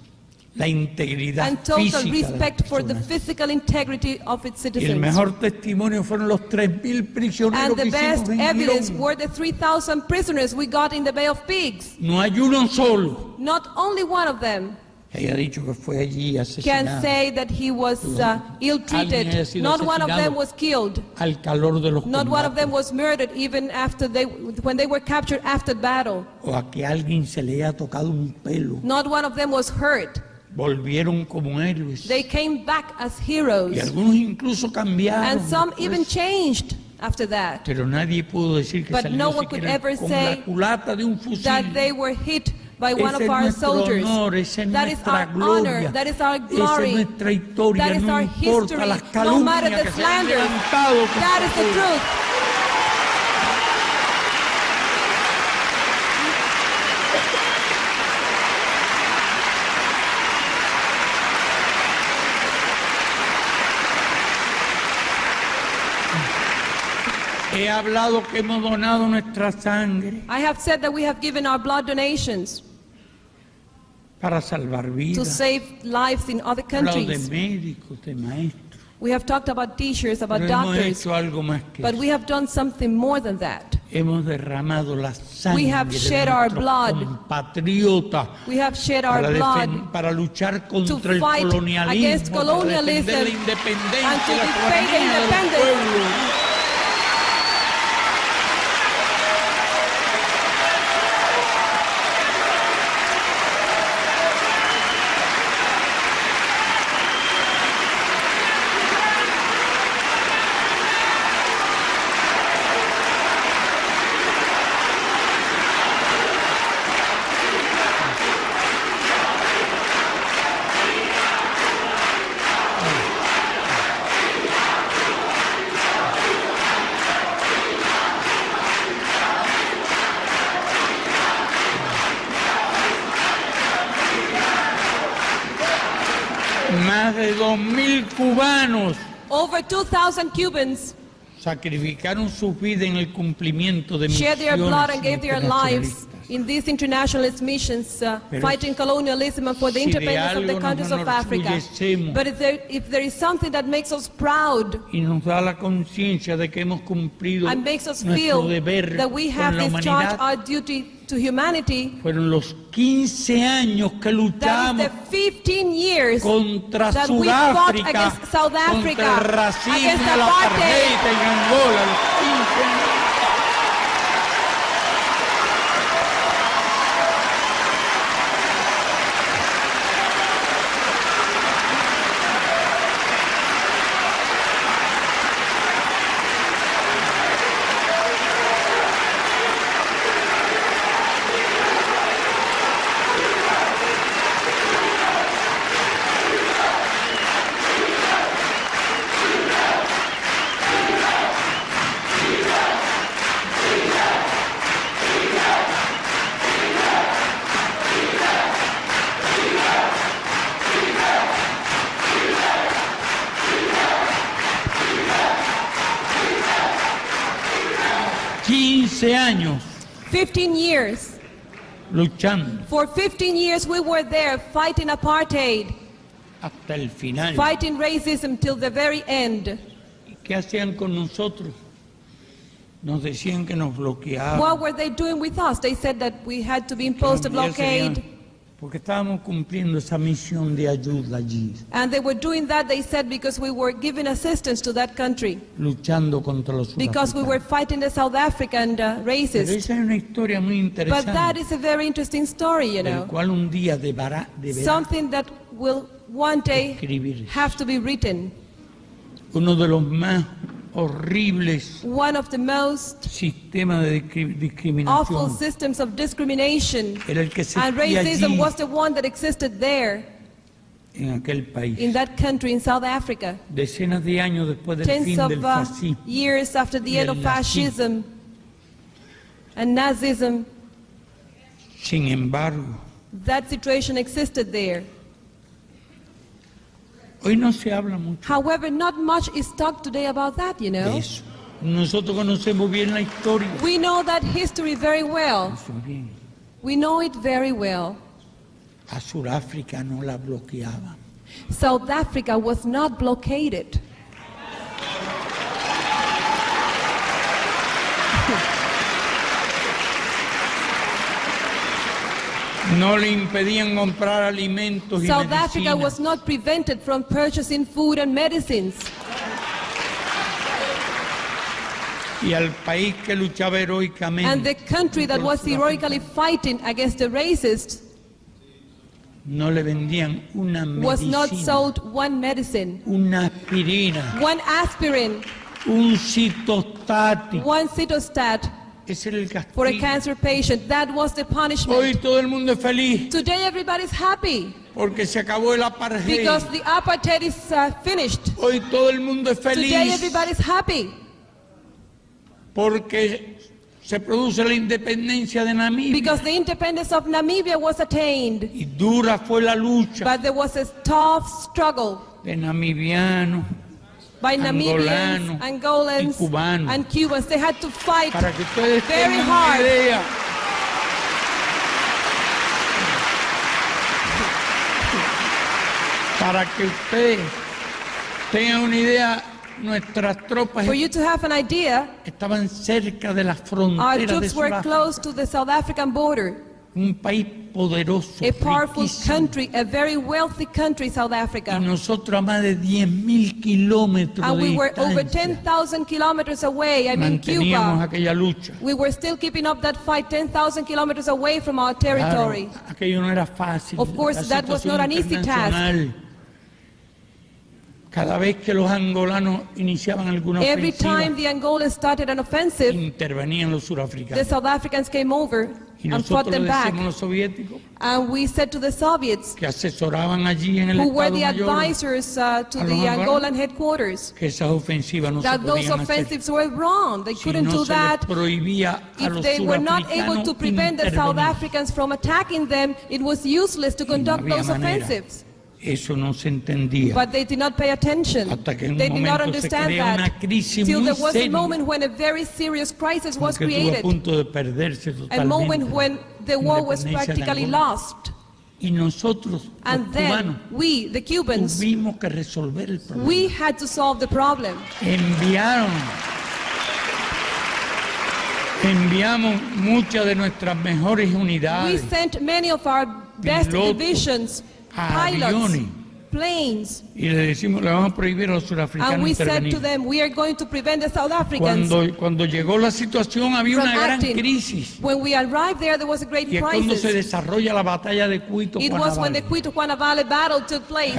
la integridad and total física de las respect for the personas. physical integrity of its Y el citizens. mejor testimonio fueron los 3.000 prisioneros And que the hicimos best en evidence Girón. were the 3,000 prisoners we got in the Bay of Pigs. No hay uno solo Not only one of them que haya dicho que fue allí can asesinado say that he was Alguien haya ill-treated. sido Not one of asesinado. them was killed. al calor de los Not one of them combates, was murdered even after when they were captured after battle. o a que alguien se le haya tocado un pelo. Not one of them was hurt. Volvieron como héroes. They came back as heroes. Y algunos incluso cambiaron. And some even después. changed after that. Pero nadie pudo decir que But salió no one could siquiera ever con say la culata de un fusil. That they were hit by one Ese of es our nuestro soldiers. honor, esa es That is nuestra our gloria, honor. That is our esa glory. es nuestra historia, That is no our importa history. las No matter calumnias the que se han slanders. levantado That is the contra truth. He hablado que hemos donado nuestra sangre I have said that we have given our blood donations para salvar to vidas. save lives in other He hablado de countries. médicos, de maestros. We have talked about teachers, about Pero hemos doctors, hecho algo más que but eso. we have done something more than that. Hemos derramado la sangre We have de shed our nuestros blood. compatriotas We have shed our para, blood para luchar to contra el fight colonialismo, against para colonialism defender la independencia and to y la defend the soberanía del independence. pueblo. Más de 2.000 cubanos Over 2,000 Cubans sacrificaron sus vidas en el cumplimiento de shed their blood and gave misiones their lives internacionalistas. in these internationalist missions, Pero fighting colonialism and for the si de independence of the algo countries nos of Africa. enorgullecemos But if there is something that makes us proud Y nos da la conciencia de que hemos cumplido and makes us nuestro feel deber that we con have la discharged humanidad, our duty to humanity, fueron los 15 años que that luchamos is the 15 years contra that we fought Sudáfrica, against South Africa, contra el racismo, against el apartheid. apartheid en Angola, los 15 años. años 15 years. luchando For 15 years we were there fighting apartheid, hasta el final. fighting racism till the very end. ¿Qué hacían con nosotros? Nos decían que nos bloqueaban. What were they doing with us? They said that we had to be imposed a Que un día serían- blockade. Porque estábamos cumpliendo esa misión de ayuda allí, And they were doing that, they said, because we were giving assistance to that country. luchando contra los Because we were sudafricanos. fighting the South African Pero racists. esa es una historia muy But that interesante, is a very interesting story, you del know. cual un día deberá Something that will one day escribir. have to be written. Uno de los más horribles One of the most sistemas de awful discriminación systems of discrimination era el que se and hacía racism allí was the one that existed there en aquel país. in that country in South Africa. Decenas de años después del Tens fin of del fascismo. years after the end of del nazismo. fascism and Nazism, Sin embargo, that situation existed there. hoy no se habla mucho However, not much is talked today about that, you de know. eso. Nosotros conocemos bien la historia. We know that history very well. Conocemos bien. We know it very well. A Sudáfrica no la bloqueaban. South Africa was not blockaded. No le impedían comprar alimentos y South Africa medicinas. was not prevented from purchasing food and medicines. Y al país que luchaba heroicamente. And the country that was heroically fighting against the racists no le vendían una was not medicina, sold one medicine, una aspirina, one aspirin, un citostático. one cytostat Ese era el for a castigo. cancer patient. That was the Hoy punishment. todo el mundo es feliz Today everybody's happy porque se acabó el apartheid. because the apartheid is finished. Hoy todo el mundo es Today feliz everybody's happy porque se produce la independencia de Namibia. because the independence of Namibia was attained. Y dura fue la lucha But there was a tough struggle de namibianos by Angolanos Namibians, Angolans, y cubanos. and Cubans. They had to fight para que ustedes very tengan una hard. idea. Para que ustedes tengan una idea, nuestras tropas For you to have an idea, estaban cerca de las our fronteras de troops were Sudáfrica, close to the South African border. un país poderoso, A powerful riquísimo. country, a very wealthy country, South Y Africa. nosotros a más de 10.000 kilómetros And de we were over distancia 10,000 kilometers away. I mean, manteníamos Cuba. aquella lucha. We were still keeping up that fight 10,000 kilometers away from our territory. Claro, aquello no era fácil. Of course, la that was situación not an easy task. internacional. Cada vez que los angolanos iniciaban alguna Every ofensiva, time the Angolans started an offensive, intervenían los the surafricanos. South Africans came over Y and fought nosotros le them back. decíamos a los soviéticos And we said to the Soviets, que asesoraban allí en el who were Estado the Mayor, advisors to a the los angolanos, Angolan headquarters, que esas ofensivas no se that those podían hacer offensives were wrong. They si couldn't no do se les that. prohibía a If los they were not able to surafricanos prevent the South intervenir. Africans from attacking them, it was useless to conduct había those manera. offensives. Eso no se entendía. But they did not pay attention. Hasta que en un They did not momento se understand crea una that. crisis Till muy there was a seria, moment when a very serious crisis was que estuvo a created. punto de perderse A moment totalmente. when the war was Independencia de practically Angola. lost. Y nosotros, And los then cubanos, we, the Cubans, tuvimos que resolver el problema. we had to solve the problem. Enviamos muchas de nuestras mejores We unidades, sent many of our best Pilotos, divisions, pilots, aviones, planes, y le decimos, le vamos a prohibir a los and surafricanos we said intervenir. to them, we are going to prevent the South Africans Cuando llegó la situación había from una gran acting. crisis. When we arrived there was a great Y es cuando se crisis. desarrolla la batalla de Cuito It was when the Cuito Valley battle took place.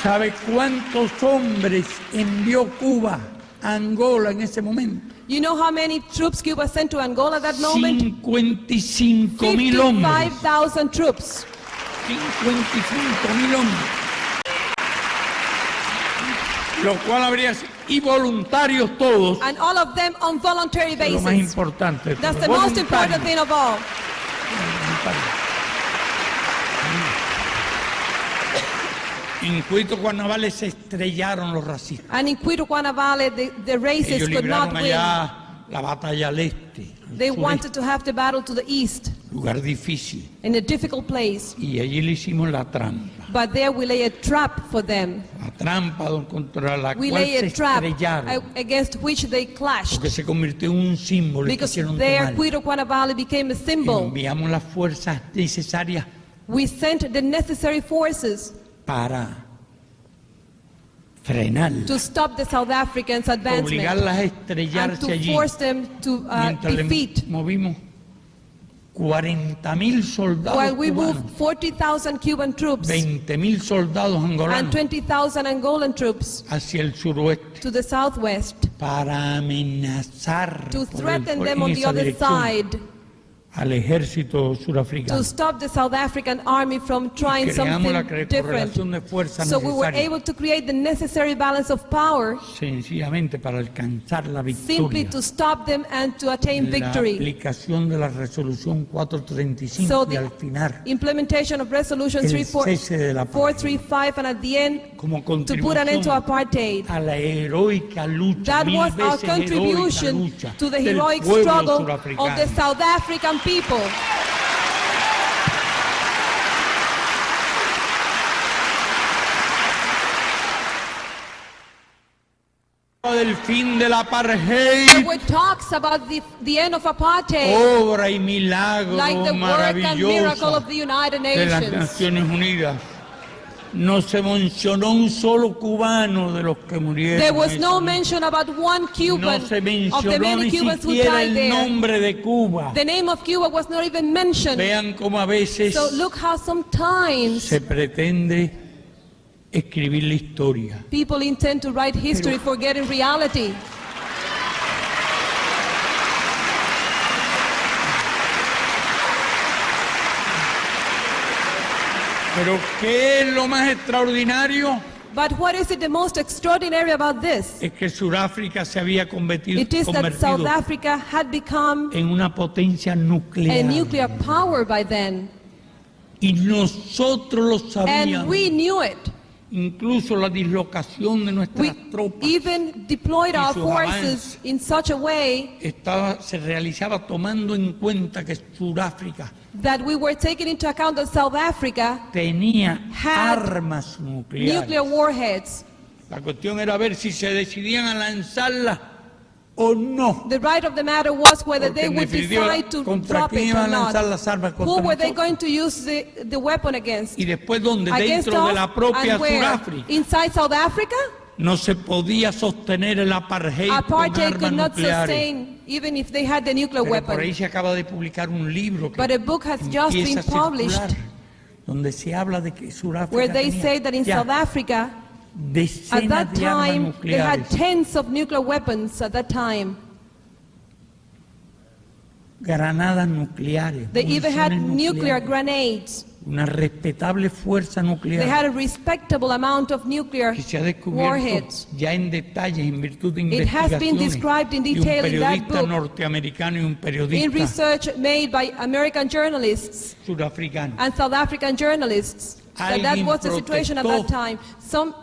¿Sabe cuántos hombres envió Cuba a Angola en ese momento? You know how many troops Cuba sent to Angola at that moment? 55.000 hombres. 55,000 troops. 55.000 hombres. Lo cual habría sido, y voluntarios todos, And all of them on voluntary lo más basis. importante. de That's todo, the most voluntarios. important thing of all. En Cuito, Cuanavales se estrellaron los racistas. And in Cuito Valley, the racists Ellos could not libraron win. allá la batalla al este, al They sureste, wanted to have the battle to the east, lugar difícil. in a difficult place. Y allí le hicimos la trampa. But there we lay a trap for them. La trampa contra la We cual lay se a trap estrellaron, against which they clashed. porque se convirtió en un símbolo y Because quisieron their tomar. Cuiroquana Valley became a symbol. Enviamos las fuerzas necesarias We sent the necessary forces para frenar, to stop the South Africans' advancement obligarlas a and estrellarse to allí. force them to Mientras le defeat. movimos 40.000 soldados While we cubanos, moved 40,000 Cuban troops 20.000 soldados and angolanos 20,000 Angolan troops hacia el suroeste to the southwest, para amenazar to por threaten en them on the esa other dirección side, al ejército surafricano. to stop the South African army from trying Creamos la something different. correlación de fuerzas So we were necesaria able to create the necessary balance of power sencillamente para alcanzar la simply victoria. to stop them and to attain La victory. aplicación de la resolución 435 So y the al final implementation of Resolution el cese de la 435 and at the end como to put an end to contribución apartheid. a la heroica lucha, That mil was our veces heroica contribution lucha to the del heroic pueblo struggle of surafricano. the South African people. Del fin del There apartheid, were talks about the end of apartheid, obra y milagro like the work and miracle maravilloso of the United de las Nations. Naciones Unidas. No se mencionó un solo cubano de los que murieron. There was esa no noche. mention about one Cuban No se of the mencionó many ni Cubans who siquiera died el there. nombre de Cuba. The name of Cuba was not even mentioned. Vean cómo a veces So look how sometimes se pretende escribir la historia. people intend to write history forgetting reality. Pero ¿qué es lo más extraordinario? But what is it the most extraordinary about this? Es que Sudáfrica se había convertido It is that South Africa had become en una potencia a nuclear. nuclear power by then. Y nosotros lo sabíamos. And we knew it. Incluso la dislocación de We nuestras tropas even deployed y our sus forces in such a way se realizaba tomando en cuenta que Sudáfrica that we were taking into account that South Africa tenía had armas nucleares. nuclear warheads. La cuestión era ver si se decidían a lanzarlas o no. The right of the matter was whether Porque they en would definitiva, decide to ¿contra drop quién it iban or a lanzar not. las armas? Who Contra were they nosotros. going to use the weapon against? Y después donde Against dentro de us la propia and where? Sudáfrica Inside South Africa? no se podía sostener el apartheid con Apartheid could armas not nucleares. sustain even if they had the nuclear Pero por ahí weapon. se acaba de publicar un libro que But a book has just empieza been a circular, published donde se habla de que Sudáfrica where they tenía say that in ya South Africa, at decenas that de armas time, they had nucleares, tens of nuclear weapons at that time. granadas nucleares, They even had municiones nuclear nucleares, grenades. una respetable fuerza They nuclear had a respectable amount of nuclear que se ha descubierto warheads. ya en detalle en virtud de It has been investigaciones described in de un detail in that periodista book, norteamericano y un in periodista research made by American journalists surafricano. and South African journalists. That Alguien was the situation at that protestó. time.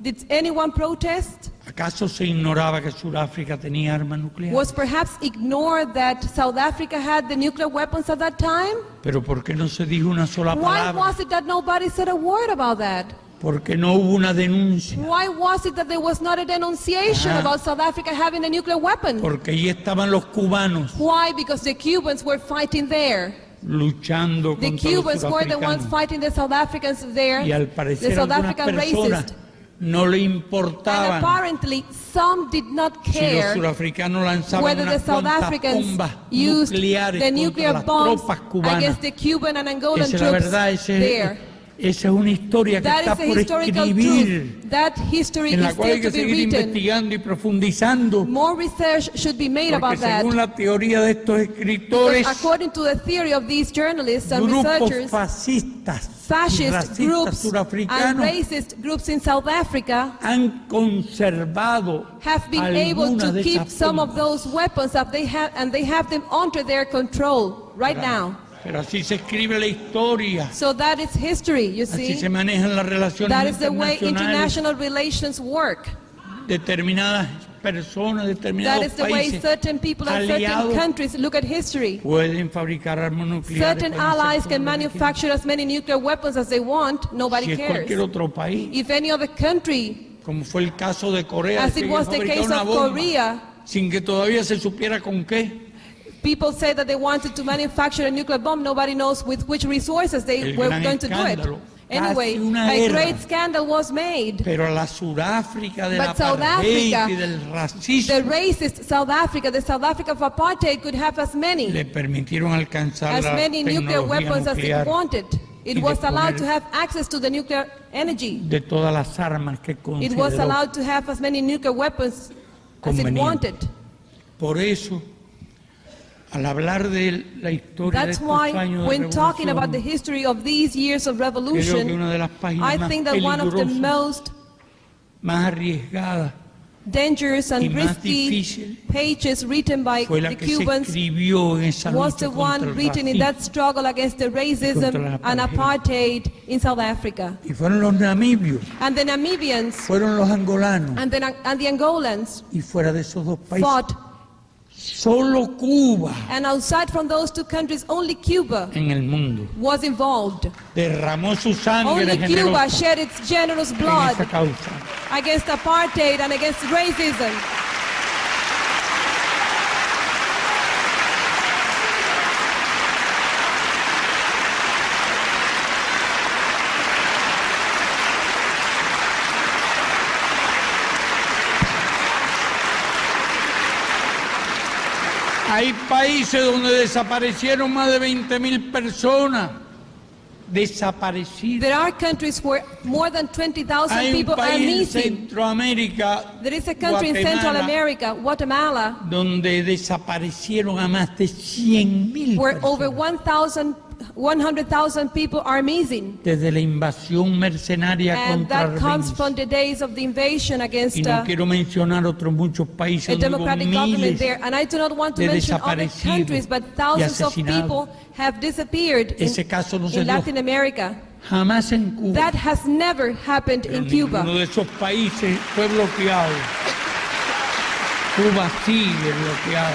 Did anyone protest? ¿Acaso se ignoraba que Sudáfrica tenía armas nucleares? Was perhaps ignored that South Africa had the nuclear weapons at that time? Pero ¿por qué no se dijo una sola Why palabra? was it that nobody said a word about that? ¿Por qué no hubo una denuncia? Why was it that there was not a denunciation Ah. about South Africa having a nuclear weapon? Porque ahí estaban los cubanos Why? Because the Cubans were fighting there. luchando The contra los Cubans were the ones sudafricanos. fighting the South Africans there, Y al the parecer South algunas African personas racists. no le And importaban apparently some did not si los care surafricanos lanzaban whether the unas South cuantas Africans bombas used nucleares the contra nuclear las bombs tropas cubanas. against the Cuban and Angolan Esa es la troops verdad, there. esa es una historia que That está is a por historical escribir, truth. That history en la is cual hay still que to be seguir written. investigando y profundizando, More research should be made porque about that. según la teoría de estos escritores, Because according to the theory of these journalists and grupos researchers, fascistas y fascist racistas groups and surafricanos racist groups in South Africa han conservado have been able algunas to de keep esas some of bombas. those weapons that they have, and they have them under their control right now. Pero así se escribe la historia, So that is history, you así see. se manejan las relaciones That is the way internacionales. international relations work. Determinadas personas, That determinados is the way países certain people and certain aliados countries look at history. pueden fabricar armas nucleares. Certain pueden hacer allies todo can lo que manufacture as many nuclear weapons as they want. quieran. Nobody Si es cualquier cares. otro país, If any other country, como fue el caso de Corea, as que it ellos was the fabricaron case una of bomba Korea, sin que todavía se supiera con qué. people said that they wanted to manufacture a nuclear bomb. Nobody knows with which resources they El were gran going to do it. escándalo. Anyway, Casi una a guerra. great scandal was made. Pero a la Sudáfrica del But South apartheid Africa, y del The racismo racist South Africa, the South Africa of apartheid could have as many le permitieron alcanzar la nuclear tecnología weapons as it nuclear wanted. It y was allowed disponer to have access to the nuclear energy. de todas las armas que It was consideró allowed to have as many nuclear weapons as it conveniente. wanted. Por eso, al hablar de la historia de That's estos why años de when talking about the revolución, history of these years of creo que revolution, una de las páginas I más think that one of the peligrosas, most más arriesgadas, dangerous y and más risky difícil pages written by fue la the que se Cubans escribió en esa was lucha the contra one el written in racismo. that struggle against the racism Contra la and apartheid. apartheid in South Africa. Y fueron los namibios, And the Namibians fueron los angolanos, and the Angolans y fuera de esos dos países, fought. solo Cuba And outside from those two countries, only Cuba en el mundo was involved. derramó su sangre Only Cuba generosa shed its generous en blood esa causa. against apartheid and against racism. Hay países donde desaparecieron más de 20.000 personas. Desaparecidas. There are countries where more than 20,000 Hay un people are país en missing. Centroamérica, There is a country in Central Guatemala, America, Guatemala, donde desaparecieron a más de 100.000 where over personas 100,000 people are missing. desde la invasión mercenaria And contra that comes Rebeldes. from the days of the invasion against Y no quiero mencionar otros muchos países a donde hubo democratic government miles. there. And I do not want to de mention other desaparecidos countries, but thousands y of asesinados. people have disappeared Ese caso no se in dio Latin America. jamás en Cuba. That has never happened Pero in Cuba. ninguno de esos países fue bloqueado. Cuba sigue bloqueada.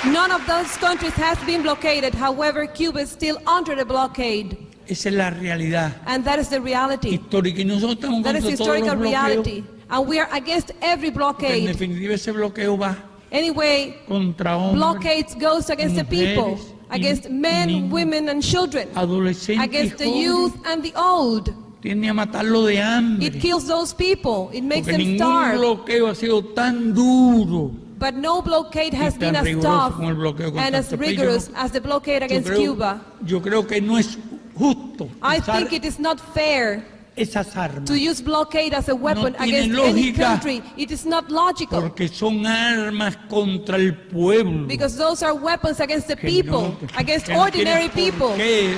None of those countries has been blockaded. However, Cuba is still under the blockade. Esa es la realidad And that is the reality. histórica. Y nosotros estamos That is contra todos los historical bloqueos. reality. And we are against every Porque en blockade. definitiva ese bloqueo va Anyway, contra hombres, blockades goes against the people, mujeres, against y men, niños, women, and children, adolescentes against y the youth jóvenes. and the old. Tiende a matarlo de hambre. It kills those people. It makes Porque them ningún starve. bloqueo ha sido tan duro. But no blockade has Y been tan as riguroso tough como el bloqueo contra and as este país. rigorous as the blockade against Cuba. Yo creo que no es justo I usar think it is not fair esas armas. to use blockade as a weapon tiene against any lógica. country. It is not logical Porque son armas contra el pueblo. because those are weapons against the Que people, no- against que no ordinary tienen people. por qué.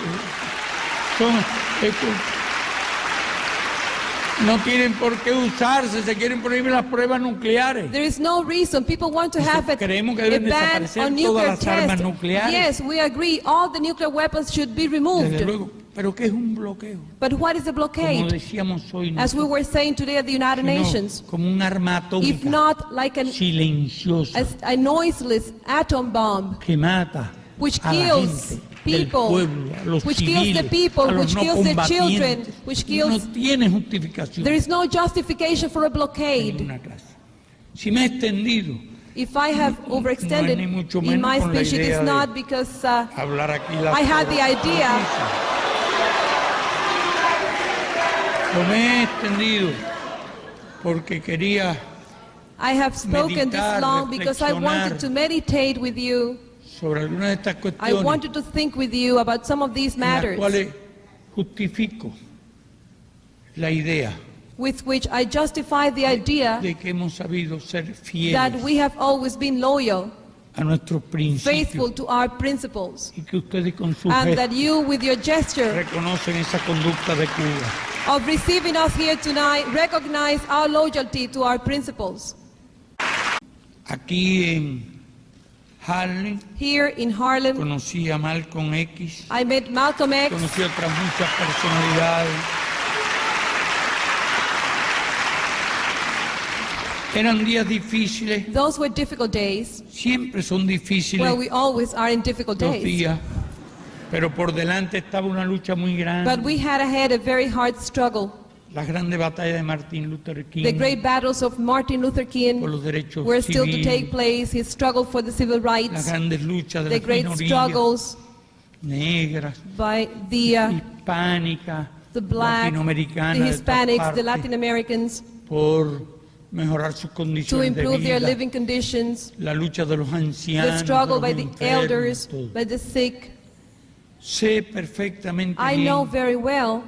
No tienen por qué usarse, se quieren prohibir las pruebas nucleares. There is no reason. People want to have Creemos que a deben ban desaparecer on todas nuclear las armas tests. nucleares. Yes, we agree. All the nuclear weapons should be Desde removed. luego. Pero ¿qué es un bloqueo? But what is a Como blockade? decíamos hoy, As we were saying today at the United sino Nations, como un arma if atómica not like silenciosa a noiseless atom bomb, que mata which a la kills gente del people, pueblo, a los which kills the civiles, people, a los which no kills the children, combatientes. which No kills. tiene justificación There is no justification for a en blockade. ninguna clase. Si me he extendido If I have overextended ni mucho in my menos con la speech, it idea is de not because hablar aquí la I had the idea. Yo me he extendido porque quería I have spoken this meditar, long because I wanted reflexionar to meditate with you. sobre algunas de estas I cuestiones wanted to think with you about some of these en las matters cuales justifico la idea with which I justify the idea de que hemos sabido ser that fieles we have always been loyal, a nuestros faithful principios to our principles, y que ustedes con su and gesto that you, with your gesture reconocen esa conducta de Cuba. of receiving us here tonight, recognize our loyalty to our principles. Aquí en Harlem Here in Harlem, conocí a Malcolm X, I met Malcolm X, conocí a otras muchas personalidades Eran días difíciles, Those were difficult days. siempre son difíciles Well, we always are in difficult los days. días, pero por delante estaba una lucha muy grande. But we had ahead a very hard struggle. Las grandes batallas de Martin Luther King The great battles of Martin Luther por King los derechos were still to take civiles, place. His struggle for the civil las rights, grandes luchas de the las great minorías struggles negras, by the hispánicas, black, the latinoamericanas, de todas Hispanics, the partes, Latin Americans, por mejorar sus to condiciones de improve their vida, living conditions, la lucha de los the ancianos, struggle de by los the enfermos, elders, todo. by the sick. Sé perfectamente I bien know very well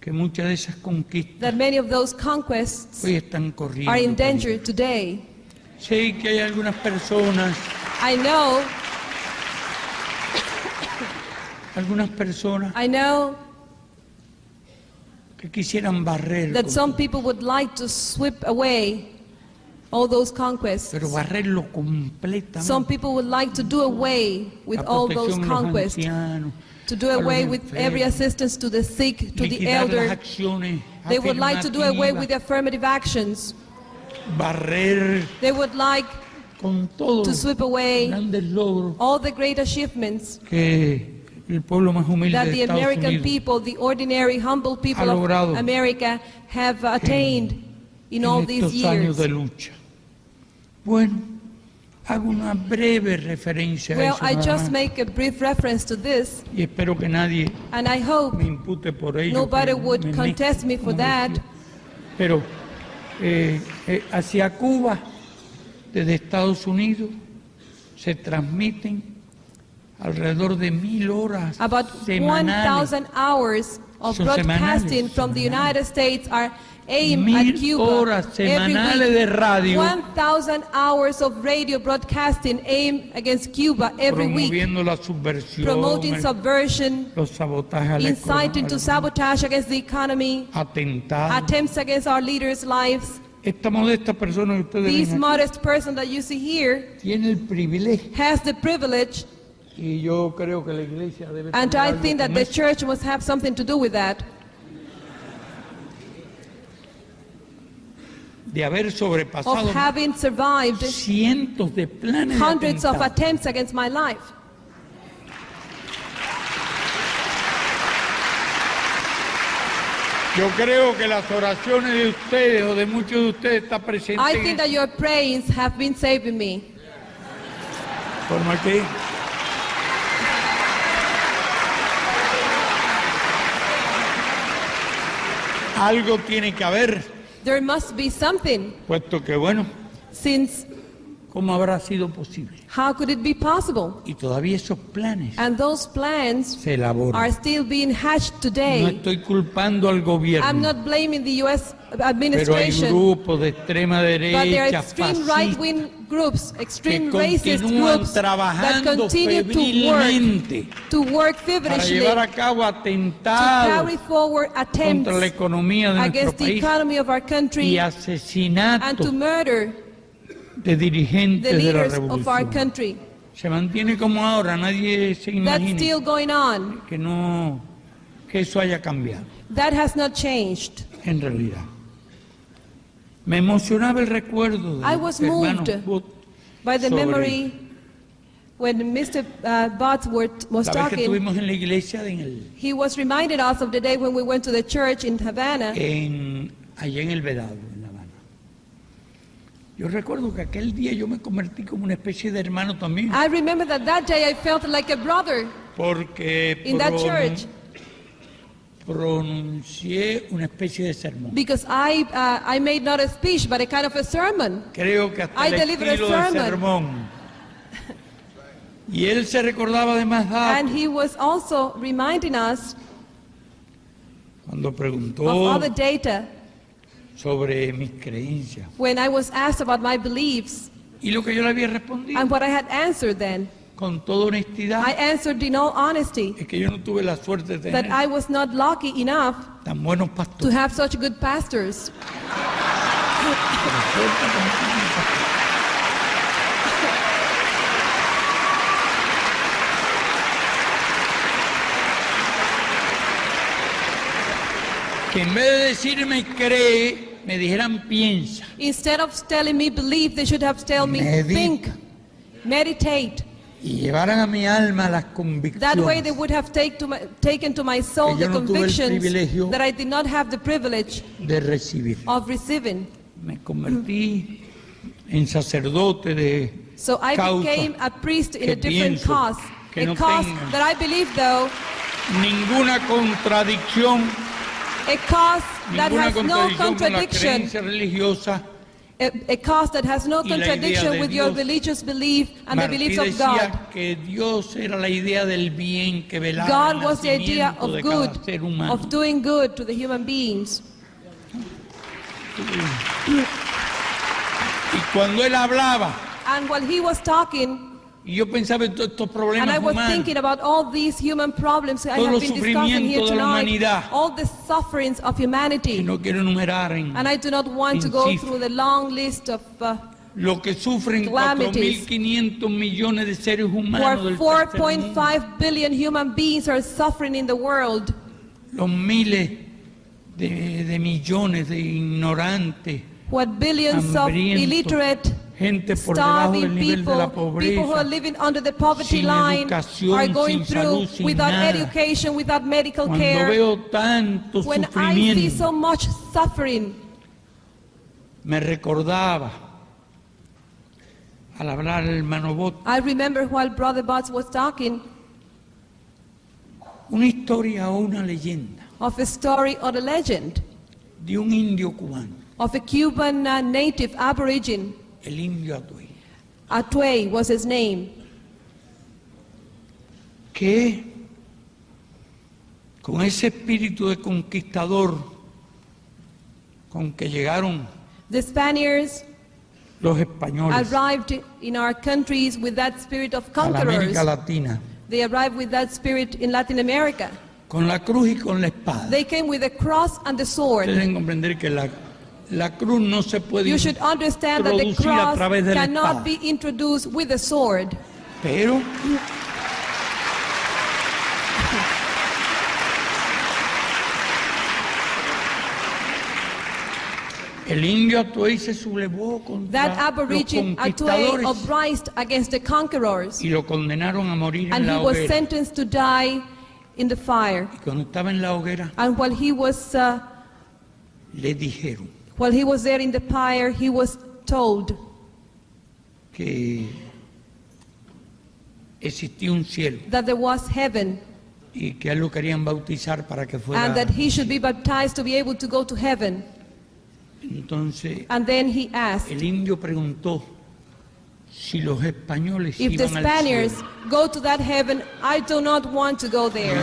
que muchas de esas conquistas that many of those conquests hoy están corriendo. are in peligro. danger today. Sé que hay algunas personas I know que quisieran barrer, that con some todo, people would like to sweep away all those conquests. pero barrerlo completamente. Some people would like to do away with La all those protección a los conquests, ancianos, to do a los away with every enfermos, assistance to the sick, to the liquidar las elder. acciones They would like to do away afirmativas, with affirmative actions. barrer They would like con todos to los sweep away grandes logros all the great achievements que el pueblo más humilde that de the Estados American Unidos people, the ordinary, humble people ha of logrado America have attained in all en these estos años years. de lucha. Bueno, hago una breve referencia a Well, eso I nada just más, make a brief reference to this, y espero que nadie and I hope me impute por ello. nobody que would me contest me for como that. decía. Pero hacia Cuba, desde Estados Unidos, se transmiten alrededor de 1000 horas About semanales. 1,000 hours of Son broadcasting semanales, from the semanales. United States are aimed 1000 at Cuba horas every semanales de week. radio 1,000 hours of radio broadcasting aimed against Cuba every week, promoviendo la subversión, promoting subversion, los sabotajes a la inciting to economía, sabotage against the economy, atentados. attempts against our leaders' lives. Esta modesta persona que ustedes This ven aquí modest person that you see here tiene el privilegio, has the privilege, y yo creo que la iglesia debe and tener I algo think that con the eso, church must have something to do with that, de haber of sobrepasado having survived cientos de planes de hundreds of atentados. attempts against my life. Yo creo que las oraciones de ustedes o de muchos de ustedes están presentes I en think that your prayers have been saving me. forma que algo tiene que haber, There must be something, puesto que bueno, since ¿cómo habrá sido posible? how could it be possible? Y todavía esos planes And those plans se elaboran. are still being hatched No today. estoy culpando al I'm gobierno, not blaming the U.S. pero hay administration, grupos de extrema but there are derecha, extreme fascistas, right-wing groups, extreme que racist continúan groups that trabajando continue febrilmente to work para feverishly llevar a cabo to atentados carry forward attempts contra la economía de nuestro against the país economy of our y country and asesinatos to murder de the dirigentes de la leaders of our revolución. country. Se mantiene como ahora, nadie se That's imagina still going on. que eso haya cambiado, That has not changed. en realidad. Me emocionaba el recuerdo I de was hermano moved Booth by the sobre memory when Mr. Botsworth was la vez que talking. estuvimos en la iglesia He was reminded us of the day when we went to the church in Havana. allá en el Vedado, en La Habana. Yo recuerdo que aquel día yo me convertí como una especie de hermano también, I remember that day I felt like a brother porque in that church pronuncié una especie de sermón. because I made not a speech but a kind of a sermon. Creo que hasta I el delivered a estilo del sermon. sermón. Y él se recordaba de más And datos he was also reminding us cuando of preguntó other data sobre mis creencias. when I was asked about my beliefs Y lo que yo le había respondido and what I had answered then. con toda honestidad I answered in all honesty es que yo no tuve la suerte de that tener I was not lucky enough tan buenos to pastores. have such good pastors. Que en vez de decirme cree, me dijeran piensa, Instead of telling me believe, they should have told me Medita. think, meditate. y llevaran a mi alma las That way they convicciones would have taken to my soul Que yo the no tuve el convictions privilegio that I did not have the privilege de recibir. of receiving. Me convertí en sacerdote de So I causa became a priest in que a different pienso cause. que A no cause tengan that I believe, though, ninguna contradicción, a cause that ninguna has no contradicción con la contradiction, creencia religiosa. a cause that has no Y la idea contradiction de with your Dios. religious belief and the Martí beliefs of God. decía que Dios era la idea del bien que velaba God el was the idea nacimiento of de good, cada ser humano. of doing good to the human beings. Y cuando él hablaba, And while he was talking, y yo pensaba en todos estos and problemas I was humanos, thinking about all these human problems I Todo have been discussing here sufrimiento de la tonight, humanidad. all the sufferings of que humanity. no quiero enumerar en And I do not want to en go cifras. through the long list of lo que sufren calamities. 4.500 millones de seres where humanos del tercer mundo, 4.5 billion human beings are suffering in the world. los miles de millones de ignorantes, What billions of hambrientos, illiterate, gente por debajo del starving nivel de la people who are pobreza, living under the poverty sin line, educación, are going sin through salud, sin without nada. education, without medical cuando care. veo tanto When I see sufrimiento, so much suffering, me recordaba al hablar el hermano Bot I remember while Brother Butts was talking una historia o una leyenda of a story or a legend de un indio cubano, of a Cuban native aborigine. el indio Atuey, Atuey was his name. que con ese espíritu de conquistador con que llegaron The Spaniards los españoles arrived in our countries with that spirit of a la conquerors. América Latina, They arrived with that spirit in Latin America. con la cruz y con la espada. They came with the cross and the Ustedes sword. deben comprender que la cruz no se puede You should understand that the introducir a cross través de la cannot espada, be introduced with the sword. pero el indio Atuey se sublevó That contra los aborigine Atuey conquistadores uprised against the conquerors, y lo condenaron a morir and en he la was hoguera. sentenced to die in the fire. Y cuando estaba en la hoguera, And while he was le dijeron there in the fire, he was told que existía un cielo that there was heaven y que a él lo querían bautizar para que fuera. and that he should be baptized to be able to go to heaven. Entonces And then he asked, el indio preguntó si los españoles if the iban al Spaniards cielo. go to that heaven, I do not want to go there.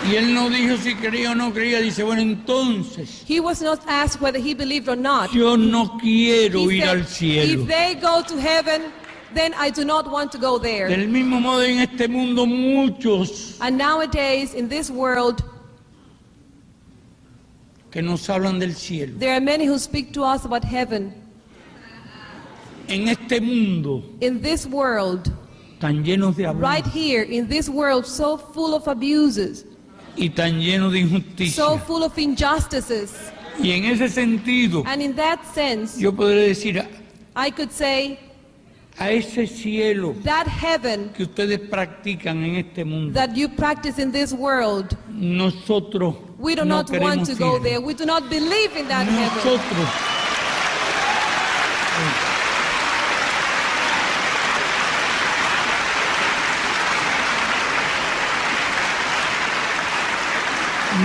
Y él no dijo si creía o no creía, dice, bueno, entonces He was not asked whether he believed or not. yo no quiero He ir said, al cielo. if they go to heaven, then I do not want to go there. Del mismo modo en este mundo muchos And nowadays, in this world, que nos hablan del cielo. there are many who speak to us about heaven. En este mundo In this world, tan llenos de right abusos here, in this world so full of abuses, y tan llenos de so injusticia. full of injustices. Y en ese sentido, And in that sense, yo podré decir I could say a ese cielo that heaven que ustedes practican en este mundo, that you practice in this world, nosotros we do no not want queremos to go ir. there. We do not believe in that heaven. Nosotros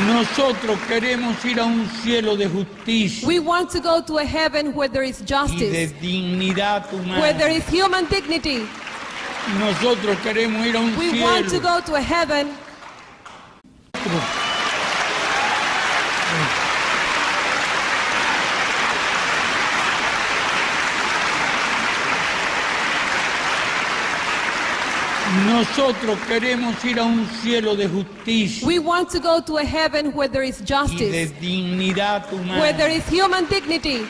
Nosotros queremos ir a un cielo de justicia We want to go to a heaven where there is y de justice, dignidad where there humana. is human dignity. Nosotros queremos ir a un We want to cielo. go to a heaven Nosotros queremos ir a un cielo de justicia We want to go to a heaven where there is y de justice, dignidad where there humana. is human dignity.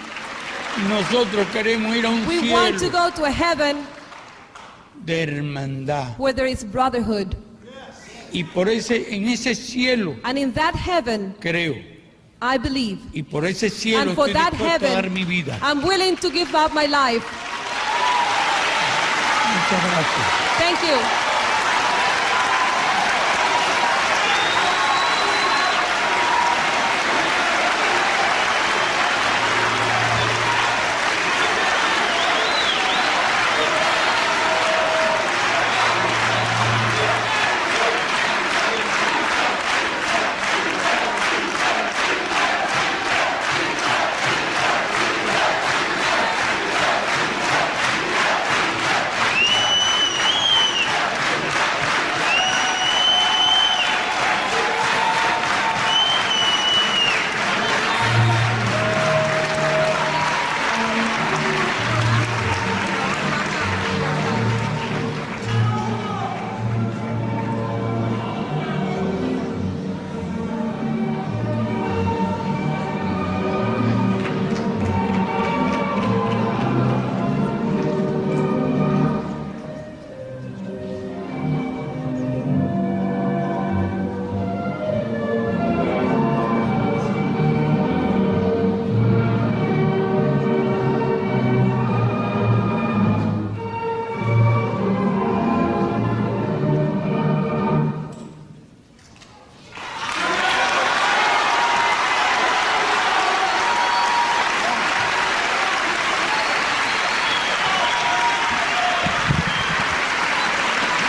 Nosotros queremos ir a un We want to cielo go to a heaven de hermandad. where there is brotherhood. Y en ese cielo And in that heaven, creo. I believe. Y por ese cielo And for estoy that dispuesto a dar mi heaven, vida. I'm willing to give up my life. Muchas gracias. Thank you.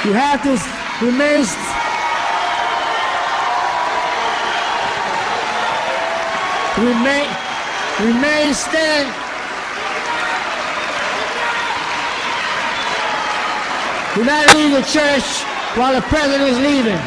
You have to remain stand. Do not leave the church while the president is leaving.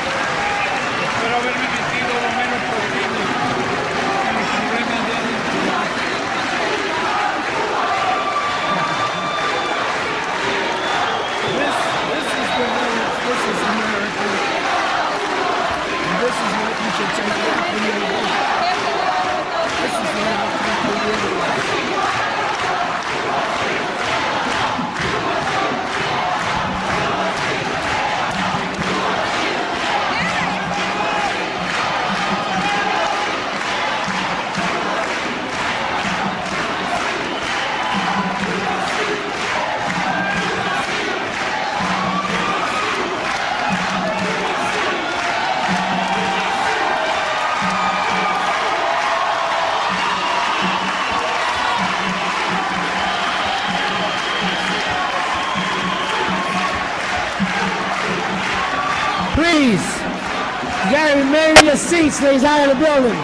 Espero haberme metido lo menos posible en los problemas de identidad. This is the village. This is America. And this is what you should take back when you leave. This is what our people really like. Please, you gotta remain in your seats, ladies, out of the building.